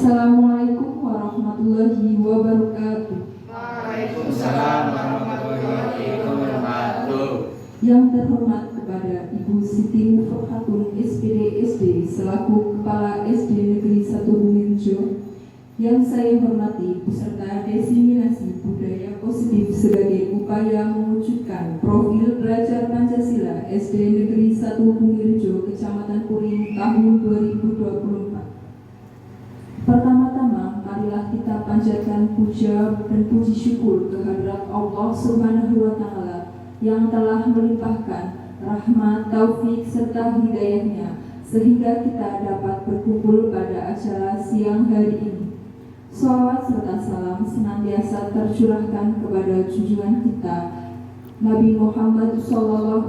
Assalamualaikum warahmatullahi wabarakatuh. Waalaikumsalam warahmatullahi wabarakatuh. Yang terhormat kepada Ibu Siti Mufakhatun SPD SD selaku Kepala SD Negeri 1 Bumirjo, yang saya hormati peserta diseminasi budaya positif sebagai upaya mewujudkan profil pelajar Pancasila SD Negeri 1 Bumirjo, Kecamatan Puring tahun 2024. Pertama-tama, marilah kita panjatkan puja dan puji syukur kehadirat Allah Subhanahu wa Ta'ala yang telah melimpahkan rahmat, taufik serta hidayahnya sehingga kita dapat berkumpul pada acara siang hari ini. Shalawat serta salam senantiasa tercurahkan kepada junjungan kita Nabi Muhammad SAW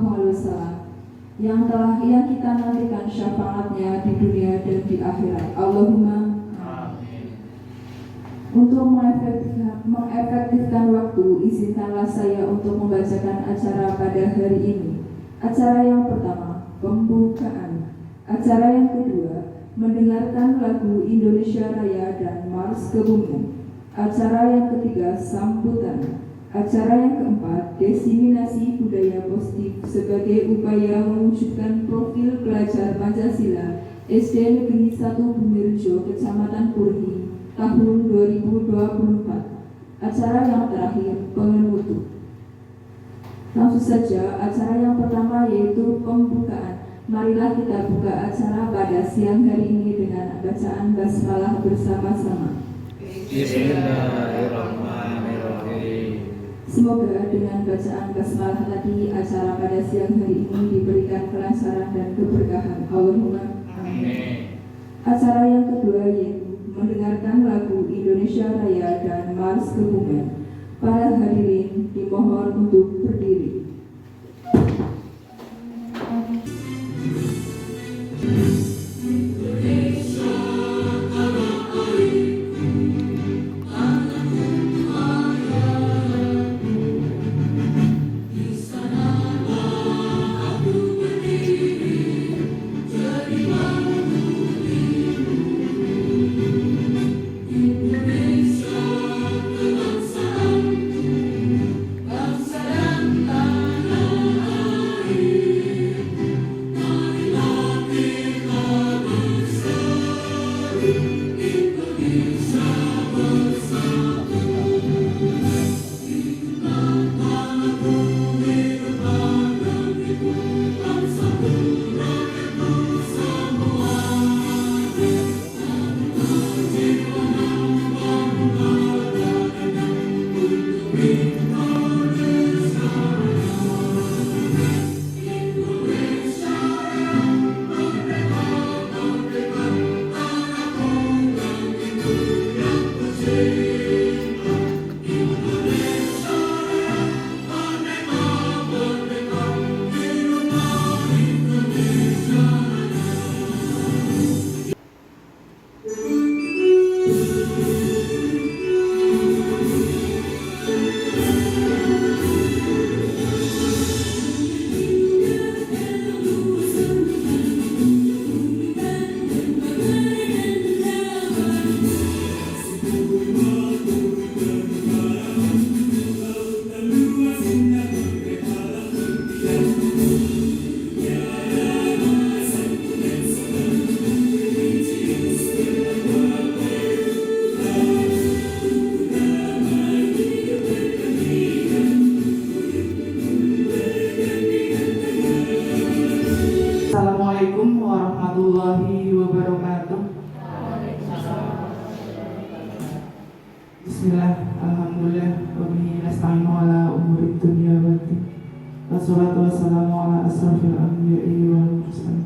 yang kita nantikan syafaatnya di dunia dan di akhirat. Allahumma. Untuk mengefektifkan waktu, izinkanlah saya untuk membacakan acara pada hari ini. Acara yang pertama, pembukaan. Acara yang kedua, mendengarkan lagu Indonesia Raya dan Mars ke Bumi. Acara yang ketiga, sambutan. Acara yang keempat, diseminasi budaya positif sebagai upaya mewujudkan profil pelajar Pancasila SD Negeri 1 Bumirjo, Kecamatan Purhi tahun 2024. Acara yang terakhir, penutup. Langsung saja, acara yang pertama yaitu pembukaan. Marilah kita buka acara pada siang hari ini dengan bacaan basmalah bersama-sama. Bismillahirrahmanirrahim. Semoga dengan bacaan basmalah tadi acara pada siang hari ini diberikan kelancaran dan keberkahan. Allahumma Amin. Acara yang kedua yaitu mendengarkan lagu Indonesia Raya dan Mars ke Bumi. Para hadirin dimohon untuk berdiri. Assalamualaikum warahmatullahi wabarakatuh. Bismillah, alhamdulillah, wa bihi nasta'inu ala umuri dunya waddin. Wassalatu wassalamu ala asrafil anbiya'i wal mursalin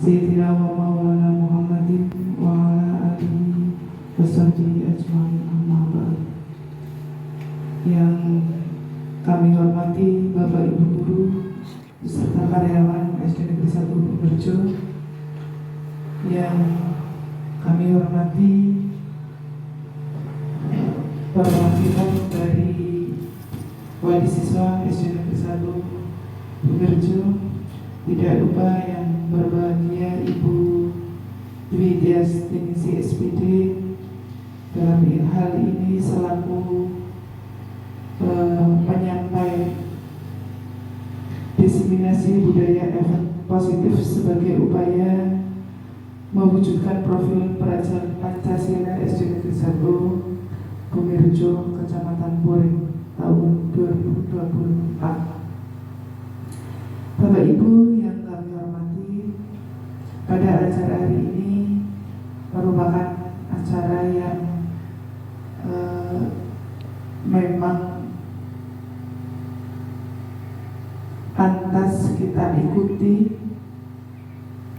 sayyidina wa maulana Muhammadin wa ala alihi wasahbihi ajma'in, amma ba'd. Yang kami hormati Bapak Ibu Guru beserta karyawan SD Negeri 1 Bumirjo, yang kami hormati perwakilan dari wali siswa SD Negeri 1 Bumirjo, tidak lupa yang berbahagia Ibu Dwi Tias Tenisi SPD dalam hal ini selaku penyampai diseminasi budaya efek positif sebagai upaya mewujudkan profil pelajar Pancasila SD Negeri 1 Bumirjo, Kecamatan Puring, tahun 2024. Bapak Ibu yang kami hormati, pada acara hari ini merupakan acara yang memang pantas kita ikuti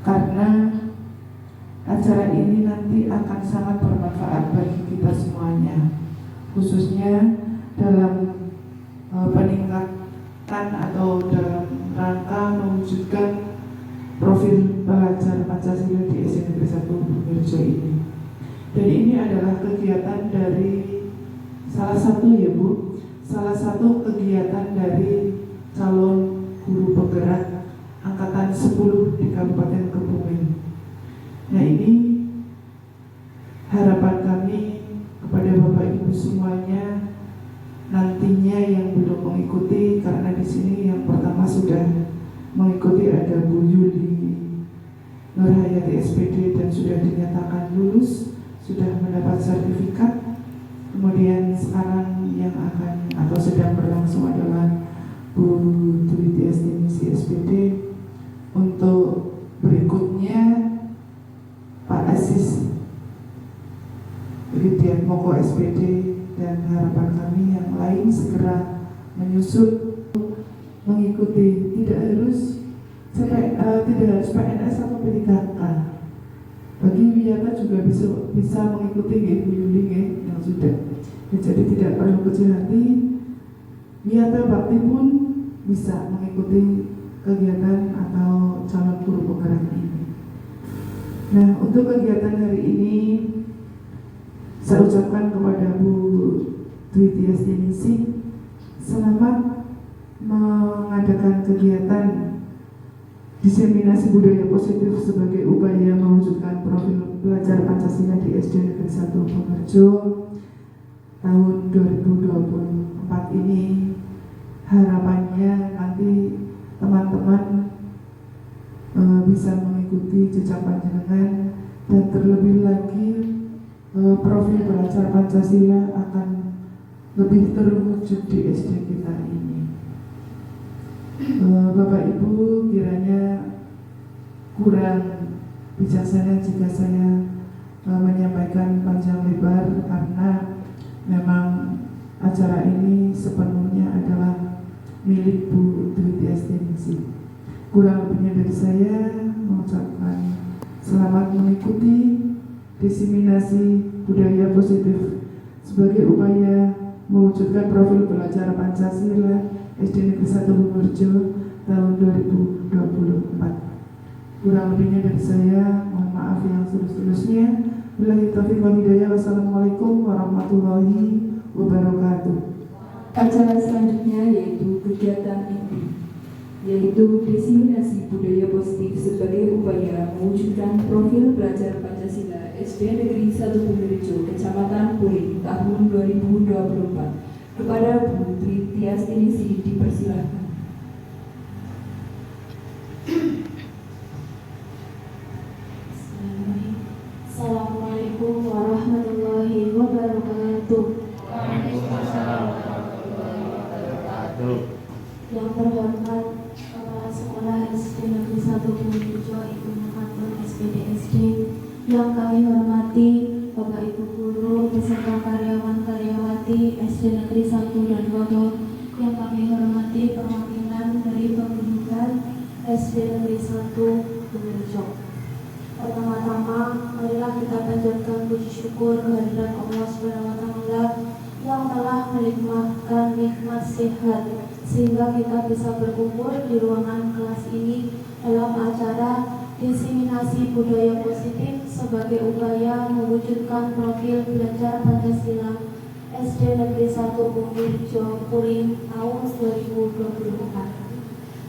karena acara ini nanti akan sangat bermanfaat bagi kita semuanya, khususnya dalam peningkatan atau dalam rangka mewujudkan profil pelajar Pancasila di SD Negeri 1 Bumirjo ini. Dan ini adalah kegiatan dari salah satu kegiatan dari calon guru penggerak angkatan 10 di Kabupaten Kebumen. Nah, ini harapan kami kepada Bapak Ibu semuanya nantinya yang belum mengikuti, karena di sini yang pertama sudah mengikuti ada Bu Yuli Nurhayati SPD dan sudah dinyatakan lulus, sudah mendapat sertifikat. Kemudian sekarang yang akan atau sedang berlangsung adalah Bu Dwi Tiastinisi SPD. Untuk berikutnya Pak Aziz Ridian Moko SPD, dan harapan kami yang lain segera menyusul mengikuti. Tidak harus PNS atau P3K. Bagi Wiyata juga bisa mengikuti Bu Yuli yang sudah. Jadi tidak perlu kecil hati. Wiyata Bakti pun bisa mengikuti kegiatan atau calon guru penggerak ini. Nah, untuk kegiatan hari ini saya ucapkan kepada Bu Dwi Tiastinisi selamat mengadakan kegiatan diseminasi budaya positif sebagai upaya mewujudkan profil pelajar Pancasila di SD Negeri 1 Bumirjo tahun 2024 ini. Harapannya nanti teman-teman bisa mengikuti jejak panjenengan, dan terlebih lagi profil pelajar Pancasila akan lebih terwujud di SD kita ini. Bapak Ibu, kiranya kurang bijaksana jika saya menyampaikan panjang lebar, karena memang acara ini sepenuhnya adalah milik Bu Dwi Tiastinisi. Kurang lebihnya dari saya mengucapkan selamat mengikuti diseminasi budaya positif sebagai upaya mewujudkan profil pelajar Pancasila SD Negeri 1 Bumirjo tahun 2024. Kurang lebihnya dari saya, mohon maaf yang setulus-tulusnya. Billahi taufiq wal hidayah. Wassalamualaikum warahmatullahi wabarakatuh. Acara selanjutnya yaitu kegiatan inti, yaitu diseminasi budaya positif sebagai upaya mewujudkan profil pelajar Pancasila SD Negeri 1 Bumirjo, Kecamatan Puring, tahun 2024. Kepada Bu Dwi Tiastinisi dipersilahkan. Assalamualaikum warahmatullahi wabarakatuh. Waalaikumsalam warahmatullahi wabarakatuh. Yang terhormat Kepala Sekolah SD Negeri 1 Bumirjo, Ibu Muhammad SPDSD. Yang kami hormati Bapak Ibu Guru beserta karyawan-karyawati SD Negeri 1 dan Bodo. Yang kami hormati perwakilan dari pendidikan SD Negeri 1 Bumirjo. Pertama-tama, marilah kita panjatkan puji syukur kehadirat Allah SWT yang telah menikmatkan nikmat sehat sehingga kita bisa berkumpul di ruangan kelas ini dalam acara diseminasi budaya positif sebagai upaya mewujudkan profil belajar Pancasila SD Negeri 1 Bumirjo Puring tahun 2024.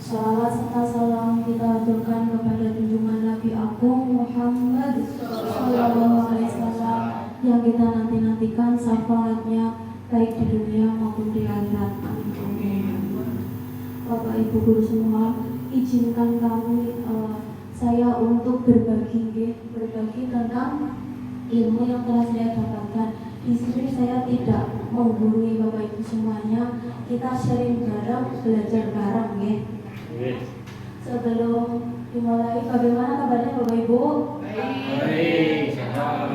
Salawat serta salam kita aturkan kepada junjungan Nabi Agung Muhammad SAW yang kita nanti-nantikan syafaatnya baik di dunia maupun di akhirat. Bapak Ibu guru semua, izinkan kami saya untuk berbagi tentang ilmu yang telah saya dapatkan. Di sini saya tidak menggurui Bapak Ibu semuanya, kita sharing bareng, belajar bareng ya. Sebelum dimulai, bagaimana kabarnya Bapak Ibu? Baik, sehat.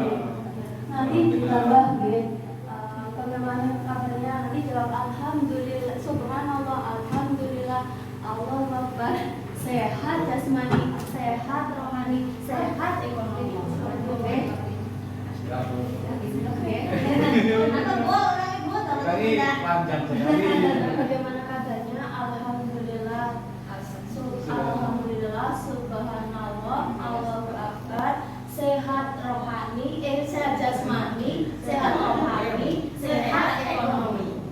Nanti ditambah ya. Bagaimana kabarnya? Nanti jawab alhamdulillah, subhanallah, alhamdulillah, Allahu Akbar. Sehat jasmani, sehat rohani, sehat ekonomi. Oke. Bagaimana kabarnya? Alhamdulillah, alhamdulillah, subhanallah, Allahu Akbar. Sehat rohani, sehat jasmani, sehat rohani, sehat ekonomi.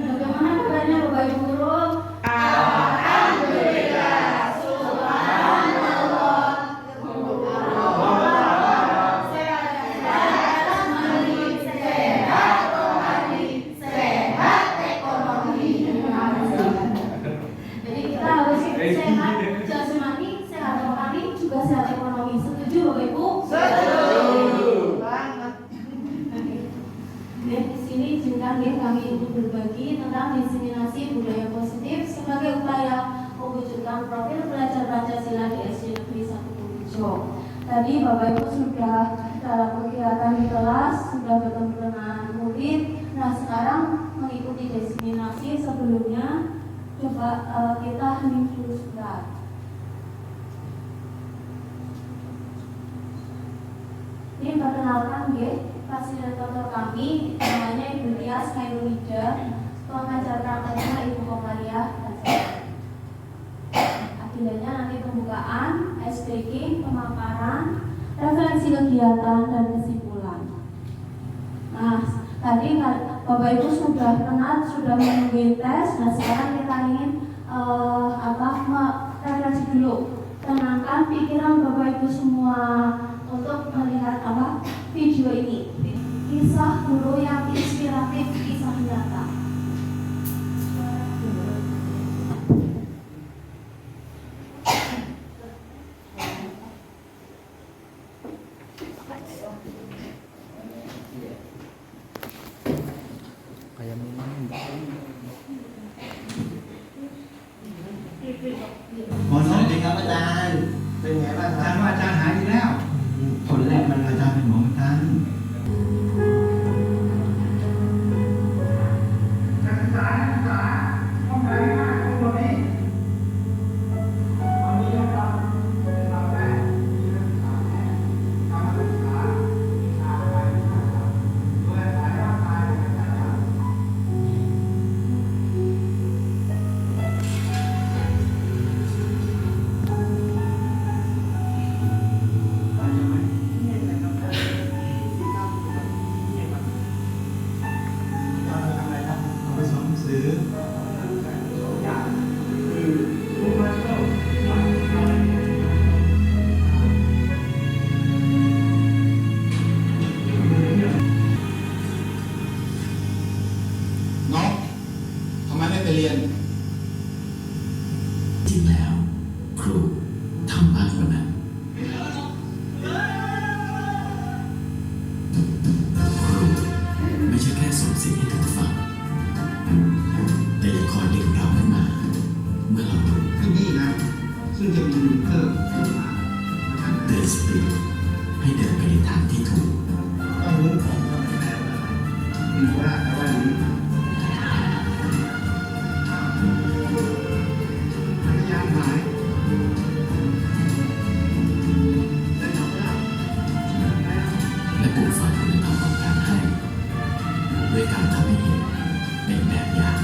Bagaimana kabarnya Bapak Ibu guru? Alhamdulillah, subhanallah, sehat jasmani, sehat rohani, sehat ekonomi. Jadi kita harus sehat jasmani, sehat rohani, juga sehat ekonomi. Setuju Bapak Ibu? Setuju. Di sini izinkan kami untuk berbagi tentang diseminasi budaya positif sebagai upaya mewujudkan profil pelajar Pancasila di SD Negeri 1 Bulujo. Tadi Bapak Ibu sudah dalam kegiatan di kelas, sudah bertemu dengan murid. Nah sekarang mengikuti diseminasi sebelumnya, coba kita hening dulu sebentar. Ini perkenalkan fasilitator kami, namanya Ibu Tias Khairulida, pengajar prakteknya Ibu Komariah. Agendanya nanti pembukaan, SPG, pemaparan, referensi kegiatan dan kesimpulan. Nah, tadi Bapak Ibu sudah penat, sudah menunggu tes. Nah, sekarang kita ingin referensi dulu. Tenangkan pikiran Bapak Ibu semua untuk melihat video ini. Kisah guru yang inspiratif, kisah nyata.สวัสดีครับอาจารย์ เป็นไงบ้างครับ อาจารย์หายดีแล้ว ผลแรกมันอาจารย์เป็นหมอเหมือนกัน เอาไปสอนหนังสือ น้องทำไมไม่ไปเรียน จริงแล้วครูทำมากกว่านั้นครูไม่ใช่แค่ส่งเสียงให้ท่านฟังแต่ยังคอยดึงเราขึ้นมาเมื่อเราหลง ที่นี่นะ ซึ่งจะมีมิเตอร์ขึ้นมา เตือนสติให้เดินไปในทางที่ถูก ต้องรู้ของว่าเป็นแบบอะไรมีว่าแต่ว่านี้พยายามหายได้ทำได้ และปลูกฝังคุณธรรมของการให้ด้วยการทำให้เห็นเป็นแบบอย่าง เ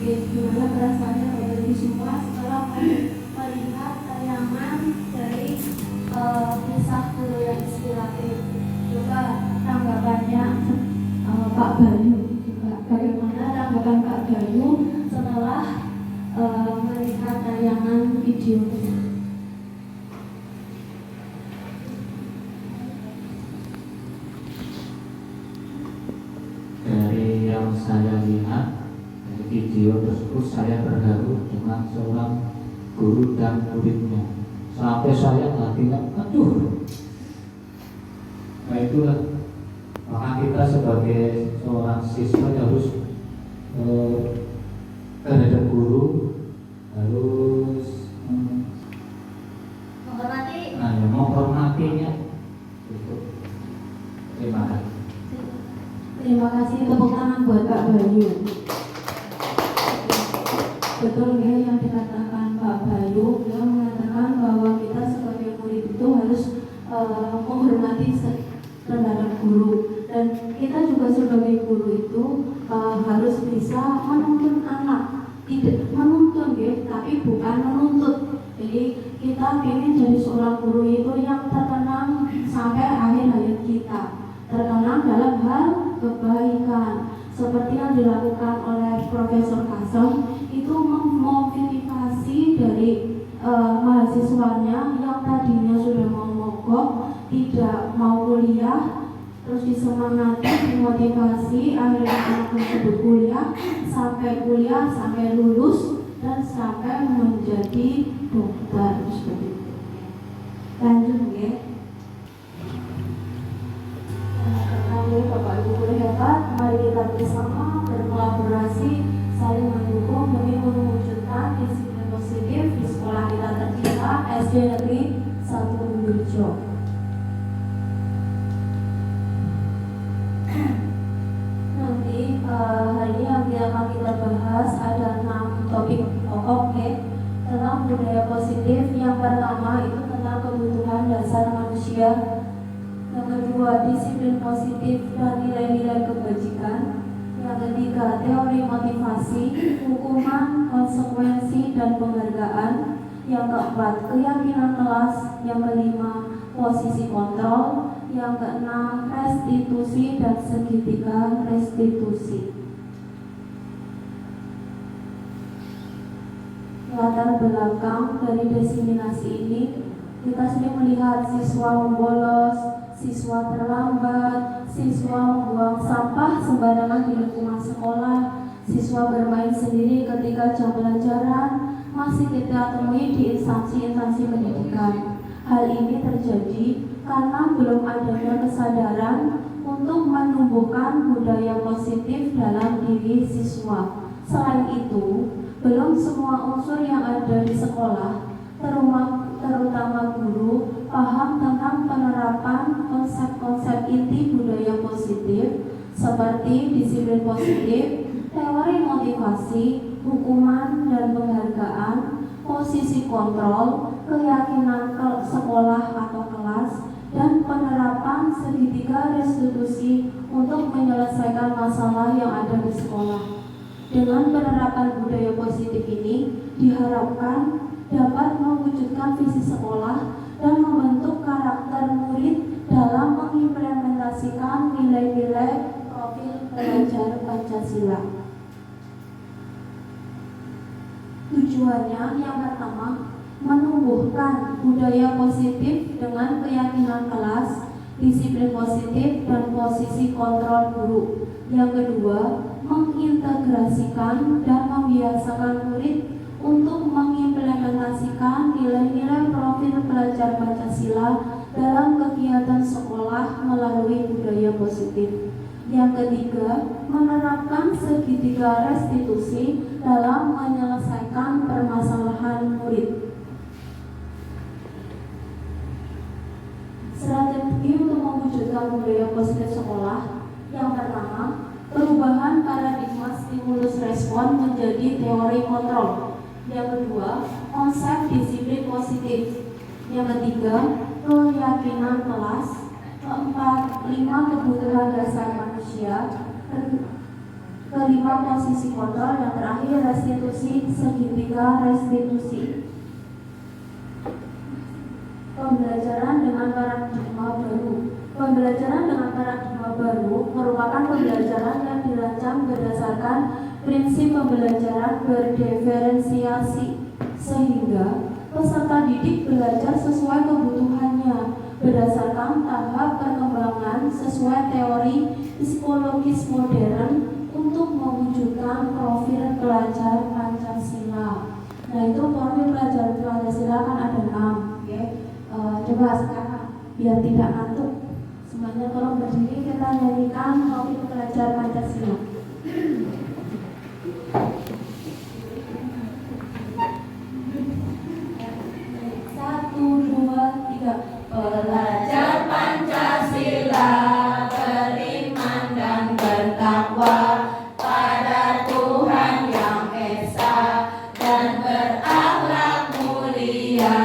positif. Gimana perasaannya Bapak Ibu semua setelah melihat tayangan dari kisah guru yang inspiratif? Coba tanggapannya Pak Bayu juga. Bagaimana tanggapan Pak Bayu setelah melihat tayangan video tersebut? Dari yang saya lihat dari video tersebut, saya terharu dengan seorang guru dan muridnya. Sampai saya bilang, aduh. Nah itulah, maka kita sebagai seorang siswa harus terhadap guru harus menghormatinya. Terima kasih. Terima kasih, tepuk tangan buat Pak Bayu. Betul ya yang dikatakan Pak Bayu, yang mengatakan bahwa kita sebagai murid itu harus menghormati terhadap guru, dan kita juga sebagai guru itu harus bisa menuntun anak, tidak menuntun ya, tapi bukan menuntut. Jadi kita ingin jadi seorang guru itu yang terkenang sampai akhir hayat kita, terkenang dalam hal kebaikan, seperti yang dilakukan oleh Profesor Kasem. Itu memotivasi dari mahasiswanya yang tadinya sudah mau mogok, tidak mau kuliah, terus disemangati, dimotivasi, akhirnya anak tersebut kuliah, sampai lulus, dan sampai menjadi dokter seperti itu. Lanjut ya. Bapak Ibu guru hebat, mari kita bersama berkolaborasi, saling mendukung demi mewujudkan disiplin positif di sekolah kita tercinta SD Negeri 1 Bumburjo. Nanti hari ini yang akan kita bahas ada 6 topik pokok tentang budaya positif. Yang pertama itu tentang kebutuhan dasar manusia. Yang kedua, disiplin positif dan nilai-nilai kebajikan. Yang ketiga, teori motivasi, hukuman, konsekuensi, dan penghargaan. Yang keempat, keyakinan kelas. Yang kelima, posisi kontrol. Yang keenam, restitusi dan segitiga restitusi. Latar belakang dari diseminasi ini, kita sering melihat siswa membolos, siswa terlambat, siswa membuang sampah sembarangan di lingkungan sekolah, siswa bermain sendiri ketika jam pelajaran, masih kita temui di instansi-instansi pendidikan. Hal ini terjadi karena belum adanya kesadaran untuk menumbuhkan budaya positif dalam diri siswa. Selain itu, belum semua unsur yang ada di sekolah, terutama guru, paham tentang penerapan konsep-konsep inti budaya positif seperti disiplin positif, teori motivasi, hukuman dan penghargaan, posisi kontrol, keyakinan sekolah atau kelas, dan penerapan segitiga restitusi untuk menyelesaikan masalah yang ada di sekolah. Dengan penerapan budaya positif ini diharapkan dapat mewujudkan visi sekolah dan membentuk karakter murid dalam mengimplementasikan nilai-nilai profil pelajar Pancasila. Tujuannya yang pertama, menumbuhkan budaya positif dengan keyakinan kelas, disiplin positif, dan posisi kontrol guru. Yang kedua, mengintegrasikan dan membiasakan murid untuk mengimplementasikan nilai-nilai profil pelajar Pancasila dalam kegiatan sekolah melalui budaya positif. Yang ketiga, menerapkan segitiga restitusi dalam menyelesaikan permasalahan murid. Strategi untuk mewujudkan budaya positif sekolah. Yang pertama, perubahan paradigma stimulus respon menjadi teori kontrol. Yang kedua, konsep disiplin positif. Yang ketiga, keyakinan kelas. Keempat, 5 kebutuhan dasar manusia. Kelima, posisi kontrol. Yang terakhir, lagi restitusi segitiga restitusi. Pembelajaran dengan paradigma baru. Pembelajaran dengan paradigma baru merupakan pembelajaran yang dirancang berdasarkan prinsip pembelajaran berdiferensiasi, sehingga peserta didik belajar sesuai kebutuhannya berdasarkan tahap perkembangan sesuai teori psikologis modern untuk mewujudkan profil pelajar Pancasila. Nah, itu profil pelajar Pancasila kan ada 6, ya. Coba sekarang biar tidak ngantuk semuanya tolong berdiri, kita nyanyikan profil pelajar Pancasila. 1, 2, 3. Pelajar Pancasila beriman dan bertakwa pada Tuhan yang esa dan berakhlak mulia,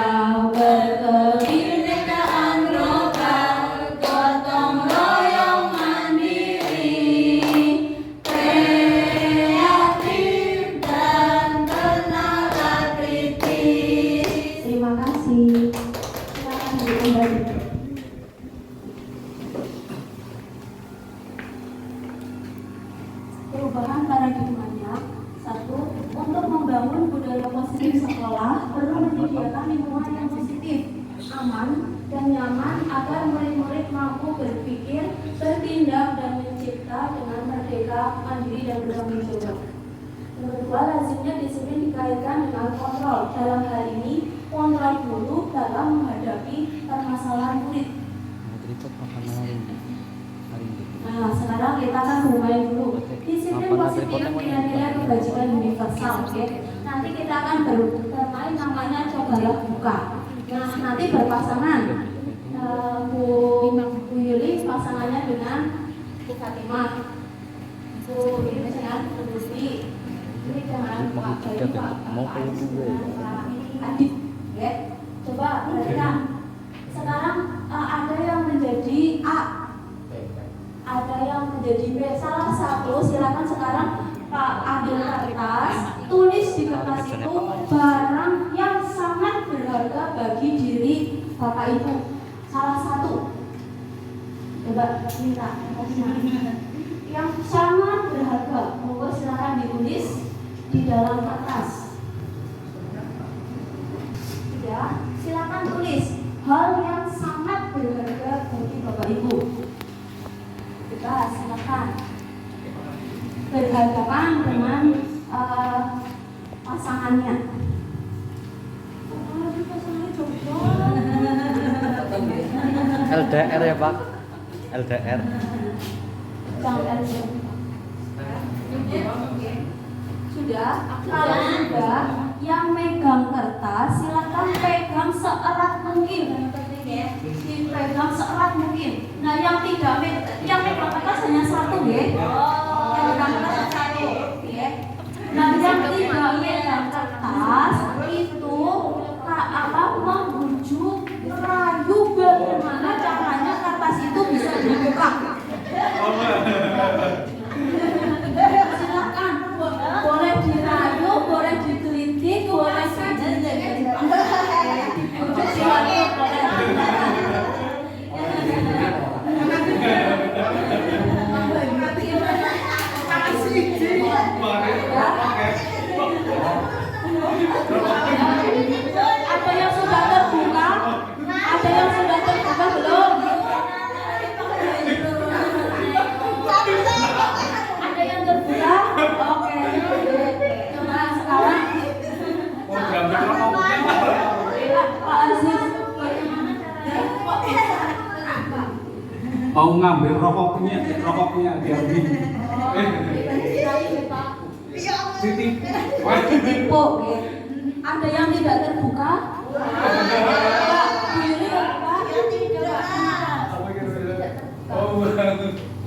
berkebinekaan lokal, gotong royong mandiri, kreatif dan bernalar kritis. Terima kasih. Silakan kembali. Perubahan paradigmanya. 1. Untuk membangun budaya positif sekolah perlu menyediakan lingkungan yang positif, aman, dan nyaman agar murid-murid mampu berpikir, bertindak, dan mencipta dengan merdeka, mandiri, dan bertanggung jawab. Yang kedua, lazimnya disiplin dikaitkan dengan kontrol. Dalam hal ini, kontrol guru dalam menghadapi permasalahan murid. Nah, sekarang kita akan bermain dulu. Disiplin positif nilai-nilai kebajikan universal, oke? Nanti kita akan bermain namanya cobalah buka. Nah, nanti berpasangan. Bu Yuli pasangannya dengan Bu Fatimah. Bu ini dengan Bu Gusti. Ini dengan Pak Bayu, Pak Adit, ya. Coba perhatikan. Sekarang ada yang menjadi A, ada yang menjadi B. Salah satu silakan sekarang Pak ambil kertas, tulis di kertas itu barang yang sangat berharga bagi diri Bapak Ibu. Salah satu. Coba minta yang sangat berharga. Monggo silakan ditulis di dalam kertas. Ya, silakan tulis hal yang sangat berharga bagi Bapak Ibu. Coba silakan berhadapan dengan pasangannya. LDR ya Pak, LDR. Sudah, kalau sudah yang megang kertas silakan pegang seerat mungkin. Dipegang seerat mungkin. Nah, yang megang kertas hanya satu, ya. Yang megang kertas satu, ya. Nah, yang tidak megang kertas itu membujuk, rayu bagaimana caranya kertas itu bisa dibuka. Silakan, boleh dirayu, boleh ditelitik, boleh saja. Ada yang sudah terbuka? Ada yang sudah terbuka belum? Ada yang terbuka? Oke. Coba sekarang. Pak Aziz, Mau ngambil rokoknya biar di titik. Tipu, ya. Ada yang tidak terbuka? Diri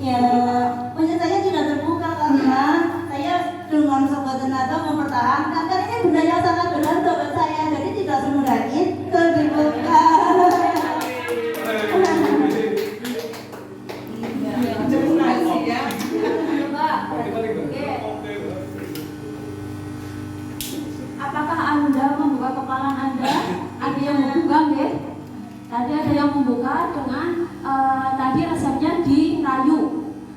Ya, maksud saya sudah terbuka karena saya dengan sobat tenaga mempertahankan karena ini benda yang sangat berharga buat saya, jadi tidak semudah itu dibuka. membuka kepala Anda. Ada yang membuka, nggih? Tadi ada yang membuka dengan tadi resepnya dirayu.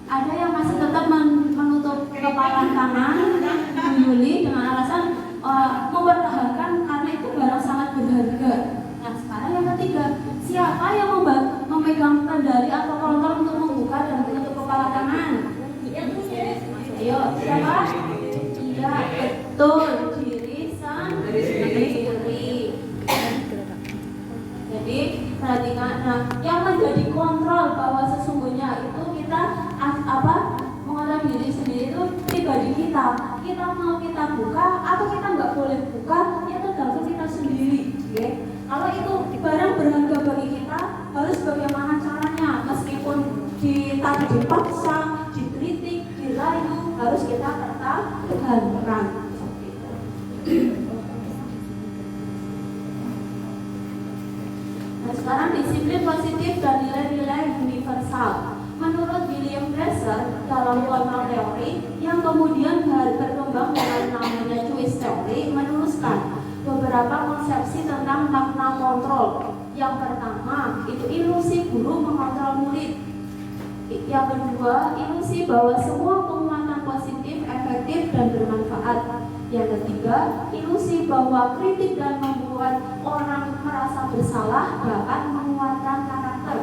Ada yang masih tetap menutup kepala kanan, Bu Yuli, dengan alasan mempertahankan karena itu barang sangat berharga. Nah, sekarang yang ketiga, siapa yang memegang kendali atau kontrol untuk membuka dan menutup kepala kanan? Ayo, siapa? Iya, betul, diri sendiri. Jadi perhatikan, nah yang menjadi kontrol bahwa sesungguhnya itu kita mengolah diri sendiri itu pribadi kita. Kita mau kita buka atau kita nggak boleh buka, ya tergantung kita sendiri. Okay? Kalau itu barang berharga bagi kita, harus bagaimana caranya, meskipun dipaksa, dikritik, dirayu, harus kita pertahankan. Nah, sekarang disiplin positif dan nilai-nilai universal. Menurut William Glasser dalam kontrol teori yang kemudian berkembang dengan namanya Choice Theory, menuliskan beberapa konsepsi tentang makna kontrol. Yang pertama itu ilusi guru mengontrol murid. Yang kedua, ilusi bahwa semua penguatan positif, efektif dan bermanfaat. Yang ketiga, ilusi bahwa kritik dan membuat orang merasa bersalah dapat menguatkan karakter.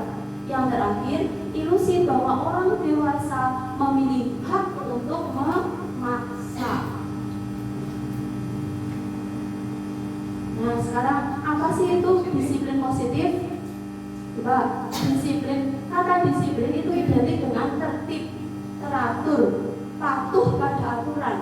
Yang terakhir, ilusi bahwa orang dewasa memiliki hak untuk memaksa. Nah, sekarang apa sih itu disiplin positif? Coba, kata disiplin itu identik dengan tertib, teratur, patuh pada aturan.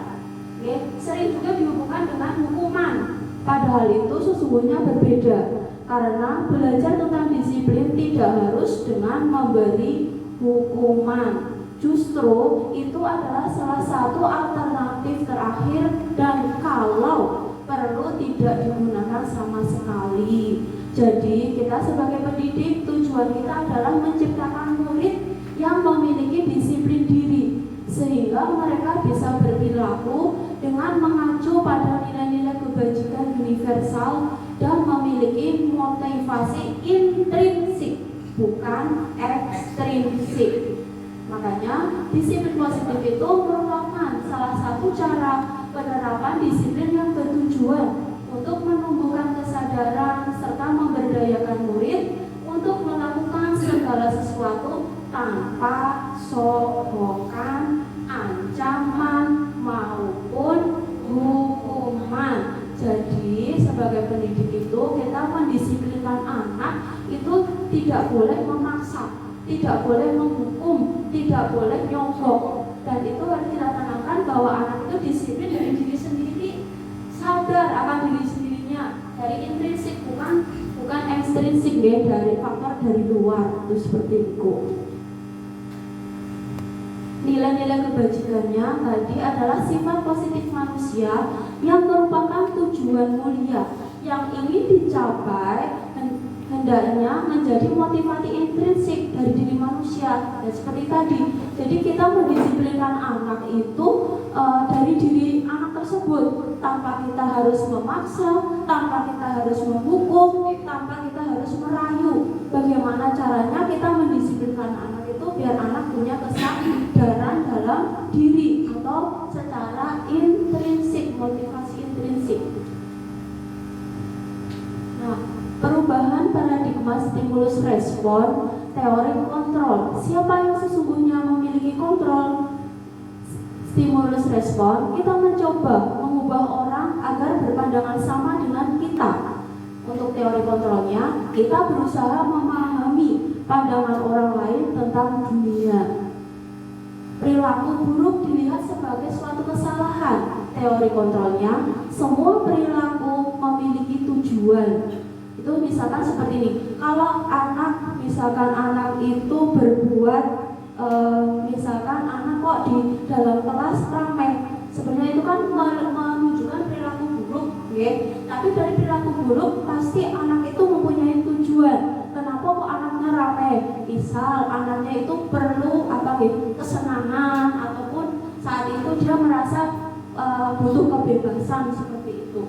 Sering juga dihubungkan dengan hukuman. Padahal itu sesungguhnya berbeda, karena belajar tentang disiplin tidak harus dengan memberi hukuman. Justru itu adalah salah satu alternatif terakhir dan kalau perlu tidak digunakan sama sekali. Jadi kita sebagai pendidik, tujuan kita adalah menciptakan murid yang memiliki disiplin diri, sehingga mereka bisa berperilaku dengan mengacu pada nilai-nilai kebajikan universal dan memiliki motivasi intrinsik, bukan ekstrinsik. Makanya disiplin positif itu merupakan salah satu cara penerapan disiplin yang bertujuan untuk menumbuhkan kesadaran serta memberdayakan murid untuk melakukan segala sesuatu tanpa sokongan, ancaman maupun hukuman. Jadi sebagai pendidik itu kita mendisiplinkan anak itu tidak boleh memaksa, tidak boleh menghukum, tidak boleh nyogok, dan itu harus kita tanamkan bahwa anak itu disiplin dari diri sendiri, sadar akan diri sendirinya, dari intrinsik bukan ekstrinsik ya, dari faktor dari luar itu seperti itu. Nilai-nilai kebajikannya tadi adalah sifat positif manusia yang merupakan tujuan mulia yang ingin dicapai, hendaknya menjadi motivasi intrinsik dari diri manusia. Dan seperti tadi, jadi kita mendisiplinkan anak itu dari diri anak tersebut, tanpa kita harus memaksa, tanpa kita harus menghukum, tanpa kita harus merayu. Bagaimana caranya kita mendisiplinkan anak itu biar anak punya kesadaran dalam diri atau secara intrinsik, motivasi intrinsik. Nah, perubahan paradigma stimulus respon, teori kontrol. Siapa yang sesungguhnya memiliki kontrol stimulus respon? Kita mencoba mengubah orang agar berpandangan sama dengan kita. Untuk teori kontrolnya, kita berusaha memahami pandangan orang lain tentang dunia. Perilaku buruk dilihat sebagai suatu kesalahan. Teori kontrolnya, semua perilaku memiliki tujuan. Itu misalkan seperti ini, kalau misalkan anak itu berbuat misalkan anak kok di dalam kelas ramai, sebenarnya itu kan menunjukkan perilaku buruk ya. Tapi dari perilaku buruk pasti anak itu mempunyai tujuan. Kenapa kok anaknya ramai? Misal anaknya itu perlu kesenangan, ataupun saat itu dia merasa butuh kebebasan seperti itu.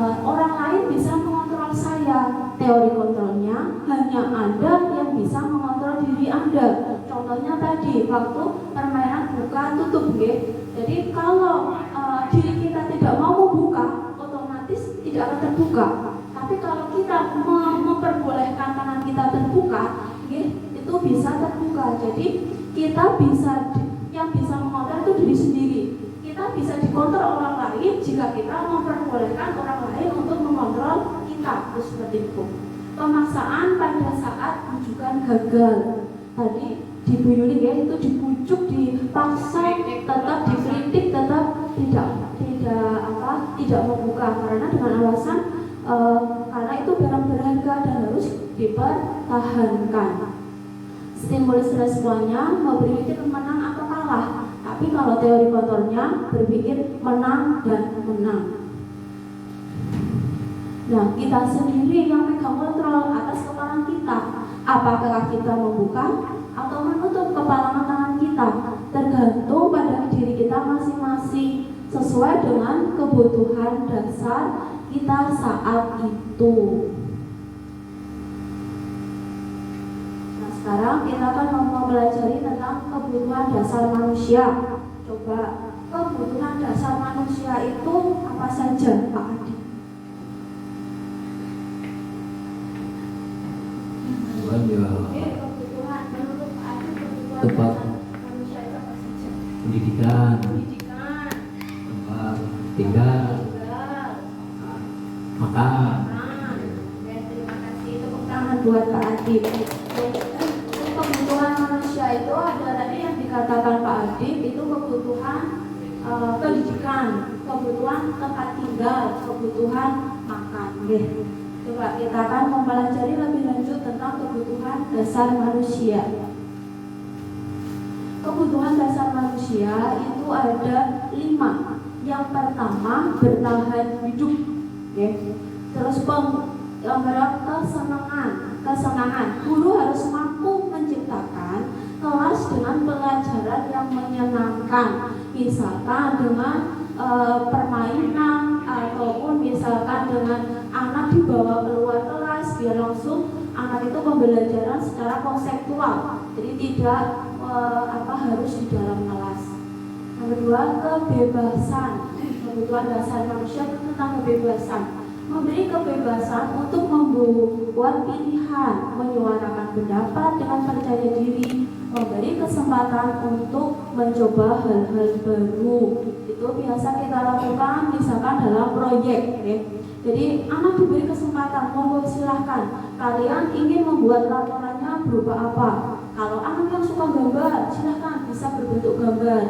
orang lain bisa mengontrol saya. Teori kontrolnya hanya Anda yang bisa mengontrol diri Anda. Contohnya tadi waktu permainan buka tutup, jadi kalau diri kita tidak mau membuka, otomatis tidak akan terbuka. Tapi kalau kita memperbolehkan tangan kita terbuka, itu bisa terbuka. Jadi kita yang bisa mengontrol itu diri sendiri. Kita bisa dikontrol orang lain jika kita memperbolehkan orang lain untuk mengontrol kita, seperti itu. Pemaksaan pada saat rujukan gagal. Tadi di Bu Yuli itu dibujuk, dipaksa, tetap dikritik, tetap tidak membuka karena dengan alasan karena itu barang berharga dan harus dipertahankan. Stimulus responnya berpikir menang atau kalah. Tapi kalau teori kontrolnya berpikir menang dan menang. Nah, kita sendiri yang megang kontrol atas kepala kita. Apakah kita membuka atau menutup kepala tangan kita? Tergantung pada diri kita masing-masing sesuai dengan kebutuhan dasar kita saat itu. Nah, sekarang kita akan mempelajari tentang kebutuhan dasar manusia. Coba, kebutuhan dasar manusia itu apa saja, Pak Adi? Kebutuhan menurut Pak Adi, kebutuhan Tempat. dasar manusia itu apa saja? Pendidikan, Pendidikan, tempat tinggal, makan. Terima kasih, tepuk tangan buat Pak Adi. Kebutuhan manusia itu ada tadi yang dikatakan Pak Adi, itu kebutuhan pendidikan, kebutuhan tempat tinggal, kebutuhan makan. Coba kita akan mempelajari lebih lanjut tentang kebutuhan dasar manusia. Kebutuhan dasar manusia itu ada 5. Yang pertama, bertahan hidup. Terus kesenangan. Guru harus mampu menciptakan kelas dengan pelajaran yang menyenangkan. Misalkan dengan permainan ataupun misalkan dengan anak dibawa keluar kelas biar langsung anak itu pembelajaran secara konseptual. Jadi tidak harus di dalam kelas. Yang kedua, kebebasan. Kebutuhan dasar manusia itu tentang kebebasan. Memberi kebebasan untuk membuat pilihan, menyuarakan pendapat dengan percaya diri, memberi kesempatan untuk mencoba hal-hal baru. Itu biasa kita lakukan misalkan dalam proyek. Jadi anak diberi kesempatan, monggo silahkan. Kalian ingin membuat laporannya berupa apa? Kalau anak yang suka gambar, silahkan bisa berbentuk gambar.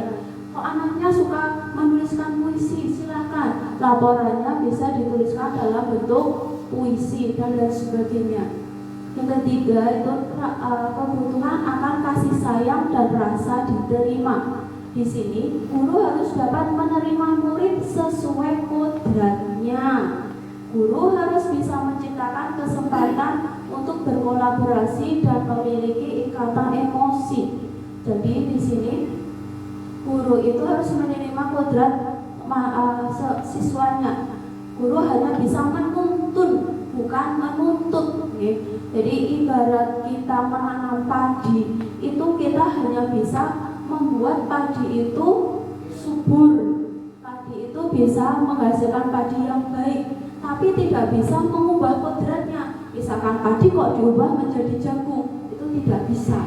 Kalau anaknya suka menuliskan puisi, silahkan laporannya bisa dituliskan dalam bentuk puisi dan lain sebagainya. Yang ketiga itu kebutuhan akan kasih sayang dan rasa diterima. Di sini guru harus dapat menerima murid sesuai kodratnya. Guru harus bisa menciptakan kesempatan untuk berkolaborasi dan memiliki ikatan emosi. Jadi di sini guru itu harus menerima kodrat siswanya. Guru hanya bisa menuntun, bukan menuntut. Jadi ibarat kita menanam padi, itu kita hanya bisa membuat padi itu subur. Padi itu bisa menghasilkan padi yang baik, tapi tidak bisa mengubah kodratnya. Misalkan padi kok diubah menjadi jagung, itu tidak bisa.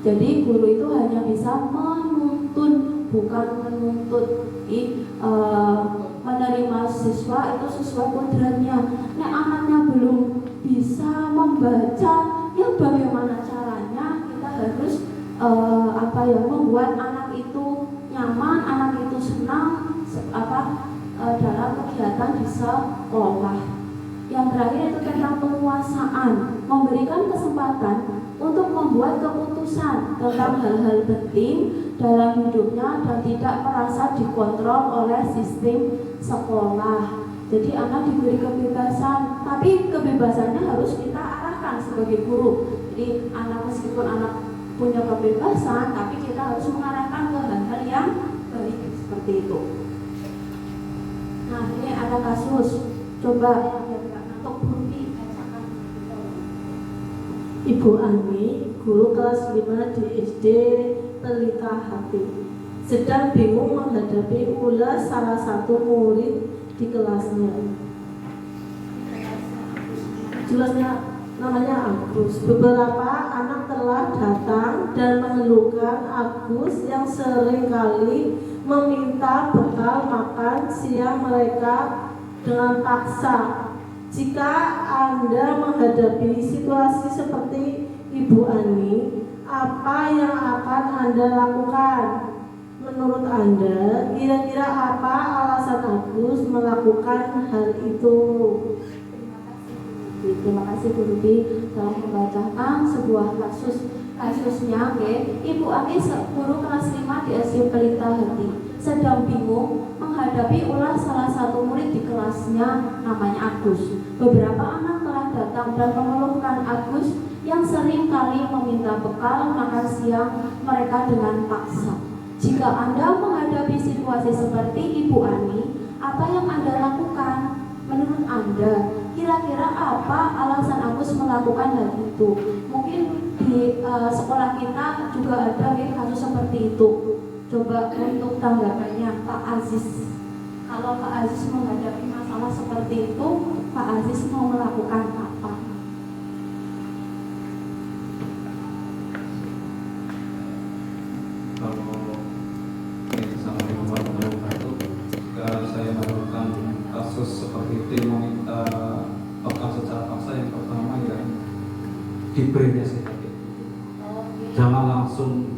Jadi guru itu hanya bisa menuntun, bukan menuntut. Menerima siswa itu sesuai kodratnya. Nek anaknya belum bisa membaca, ya bagaimana caranya kita harus membuat anak itu nyaman, anak itu senang dalam kegiatan di sekolah. Yang terakhir itu tentang penguasaan, memberikan kesempatan untuk membuat keputusan tentang hal-hal penting dalam hidupnya dan tidak merasa dikontrol oleh sistem sekolah. Jadi anak diberi kebebasan, tapi kebebasannya harus kita arahkan sebagai guru. Jadi anak meskipun anak punya kebebasan, tapi kita harus mengarahkan ke hal-hal yang baik seperti itu. Nah, ini ada kasus Coba untuk Bumi bacakan. Ibu Ani, guru kelas 5 di SD Pelita Hati, sedang bingung menghadapi ulas salah satu murid di kelasnya. Jelasnya namanya Agus. Beberapa anak telah datang dan mengeluhkan Agus yang sering kali meminta bekal makan siang mereka dengan paksa. Jika Anda menghadapi situasi seperti Ibu Ani, apa yang akan Anda lakukan? Menurut Anda, kira-kira apa alasan Agus melakukan hal itu? Terima kasih Bu Ruby telah membacakan sebuah kasusnya. Ibu Ani, guru kelas 5 di SD Pelita Hati, sedang bingung menghadapi ulah salah satu murid di kelasnya namanya Agus. Beberapa anak telah datang dan mengeluhkan Agus yang sering kali meminta bekal makan siang mereka dengan paksa. Jika Anda menghadapi situasi seperti Ibu Ani, apa yang Anda lakukan? Menurut Anda, kira-kira apa alasan Agus melakukan hal itu? Mungkin di sekolah kita juga ada kasus seperti itu. Coba untuk tanggapannya Pak Aziz. Kalau Pak Aziz menghadapi masalah seperti itu, Pak Aziz mau melakukan apa? Kalau Assalamualaikum warahmatullahi wabarakatuh. Jika saya melakukan kasus seperti itu meminta bekal secara paksa, yang pertama ya diberi nasihat. Jangan langsung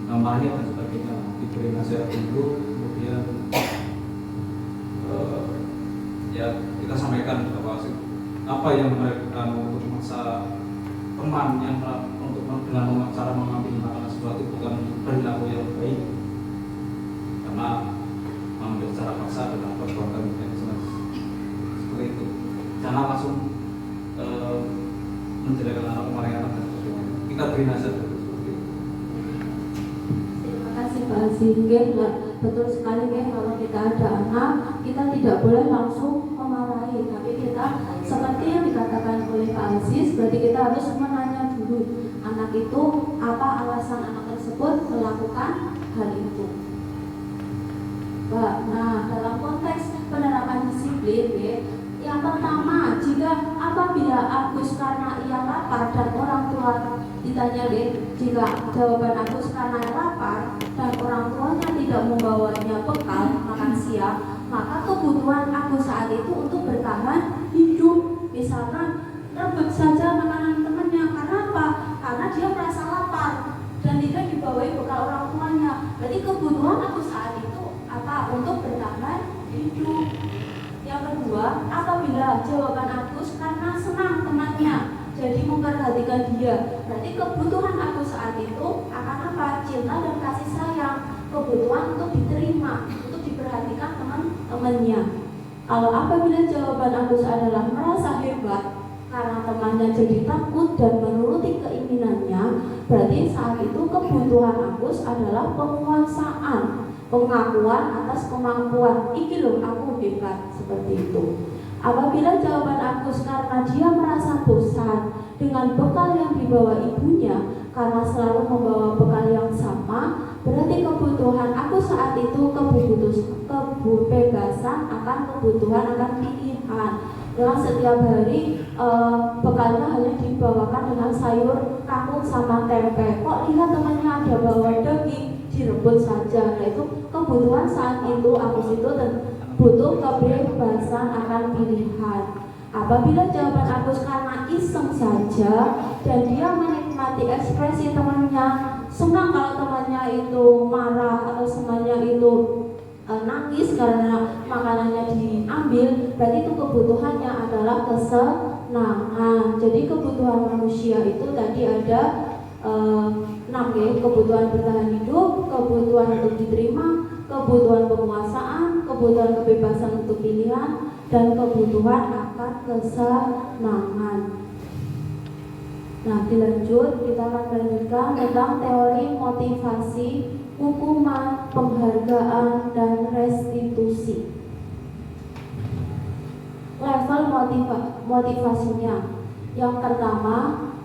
namanya dan sebagainya, diberi nasihat dulu, kemudian ya kita sampaikan bahwa apa yang mereka untuk memaksa teman yang untuk dengan cara mengambil makanan sesuatu bukan perilaku yang baik, karena mengambil secara paksa adalah perbuatan yang seperti itu. Jangan langsung menjelekan anak kemarin dan sebagainya. Kita beri nasihat seperti itu. Terima kasih Pak Aziz. Betul sekali kalau kita ada anak, kita tidak boleh langsung memarahi, tapi kita seperti yang dikatakan oleh Pak Aziz, berarti kita harus menanya dulu anak itu apa alasan anak tersebut melakukan hal itu. Nah, dalam konteks penerapan disiplin, yang pertama, jika apabila Agus karena ia lapar dan orang tua ditanya jika jawaban Agus karena lapar dan orang tuanya tidak membawanya bekal makan siang, maka kebutuhan Agus saat itu untuk bertahan hidup, misalkan rebut saja makanan temannya. Karena apa? Karena dia merasa lapar dan tidak dibawai bekal orang tuanya. Berarti kebutuhan Agus saat itu apa? Untuk bertahan hidup. Yang kedua, apabila jawaban Agus karena senang temannya, jadi memperhatikan dia, berarti kebutuhan Agus saat itu akan apa? Cinta dan kasih sayang, kebutuhan untuk diterima, untuk diperhatikan teman-temannya. Kalau apabila jawaban Agus adalah merasa hebat karena temannya jadi takut dan menuruti keinginannya, berarti saat itu kebutuhan Agus adalah penguasaan, pengakuan atas kemampuan. Iki loh aku hebat, seperti itu. Apabila jawaban Agus karena dia merasa bosan dengan bekal yang dibawa ibunya karena selalu membawa bekal yang sama, berarti kebutuhan Agus saat itu kebebasan akan kebutuhan akan pilihan. Dengan setiap hari bekalnya hanya dibawakan dengan sayur kangkung sama tempe. Kok lihat temannya ada bawa daging, direbut saja. Nah, itu kebutuhan saat itu Agus itu butuh kebebasan akan pilihan. Apabila jawaban Agus karena iseng saja dan dia menikmati ekspresi temannya, senang kalau temannya itu marah atau temannya itu nangis karena makanannya diambil, berarti itu kebutuhannya adalah kesenangan. Jadi kebutuhan manusia itu tadi ada 6 kebutuhan bertahan hidup, kebutuhan untuk diterima, kebutuhan penguasaan, kebutuhan kebebasan untuk pilihan, dan kebutuhan akan kesenangan. Nah, dilanjut, kita akan melanjutkan tentang teori motivasi, hukuman, penghargaan, dan restitusi. motivasinya. Yang pertama,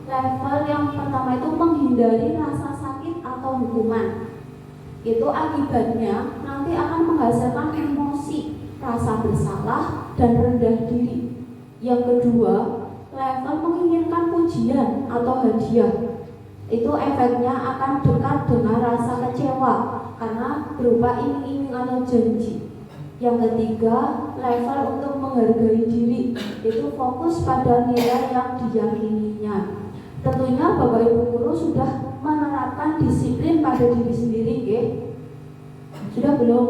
level yang pertama itu menghindari rasa sakit atau hukuman. Itu akibatnya nanti akan menghasilkan emosi, rasa bersalah, dan rendah diri. Yang kedua, level menginginkan pujian atau hadiah. Itu efeknya akan dekat dengan rasa kecewa karena berupa iming-iming atau janji. Yang ketiga, level untuk menghargai diri, itu fokus pada nilai yang diyakininya. Tentunya Bapak Ibu guru sudah menerapkan disiplin pada diri sendiri, ya? Sudah belum?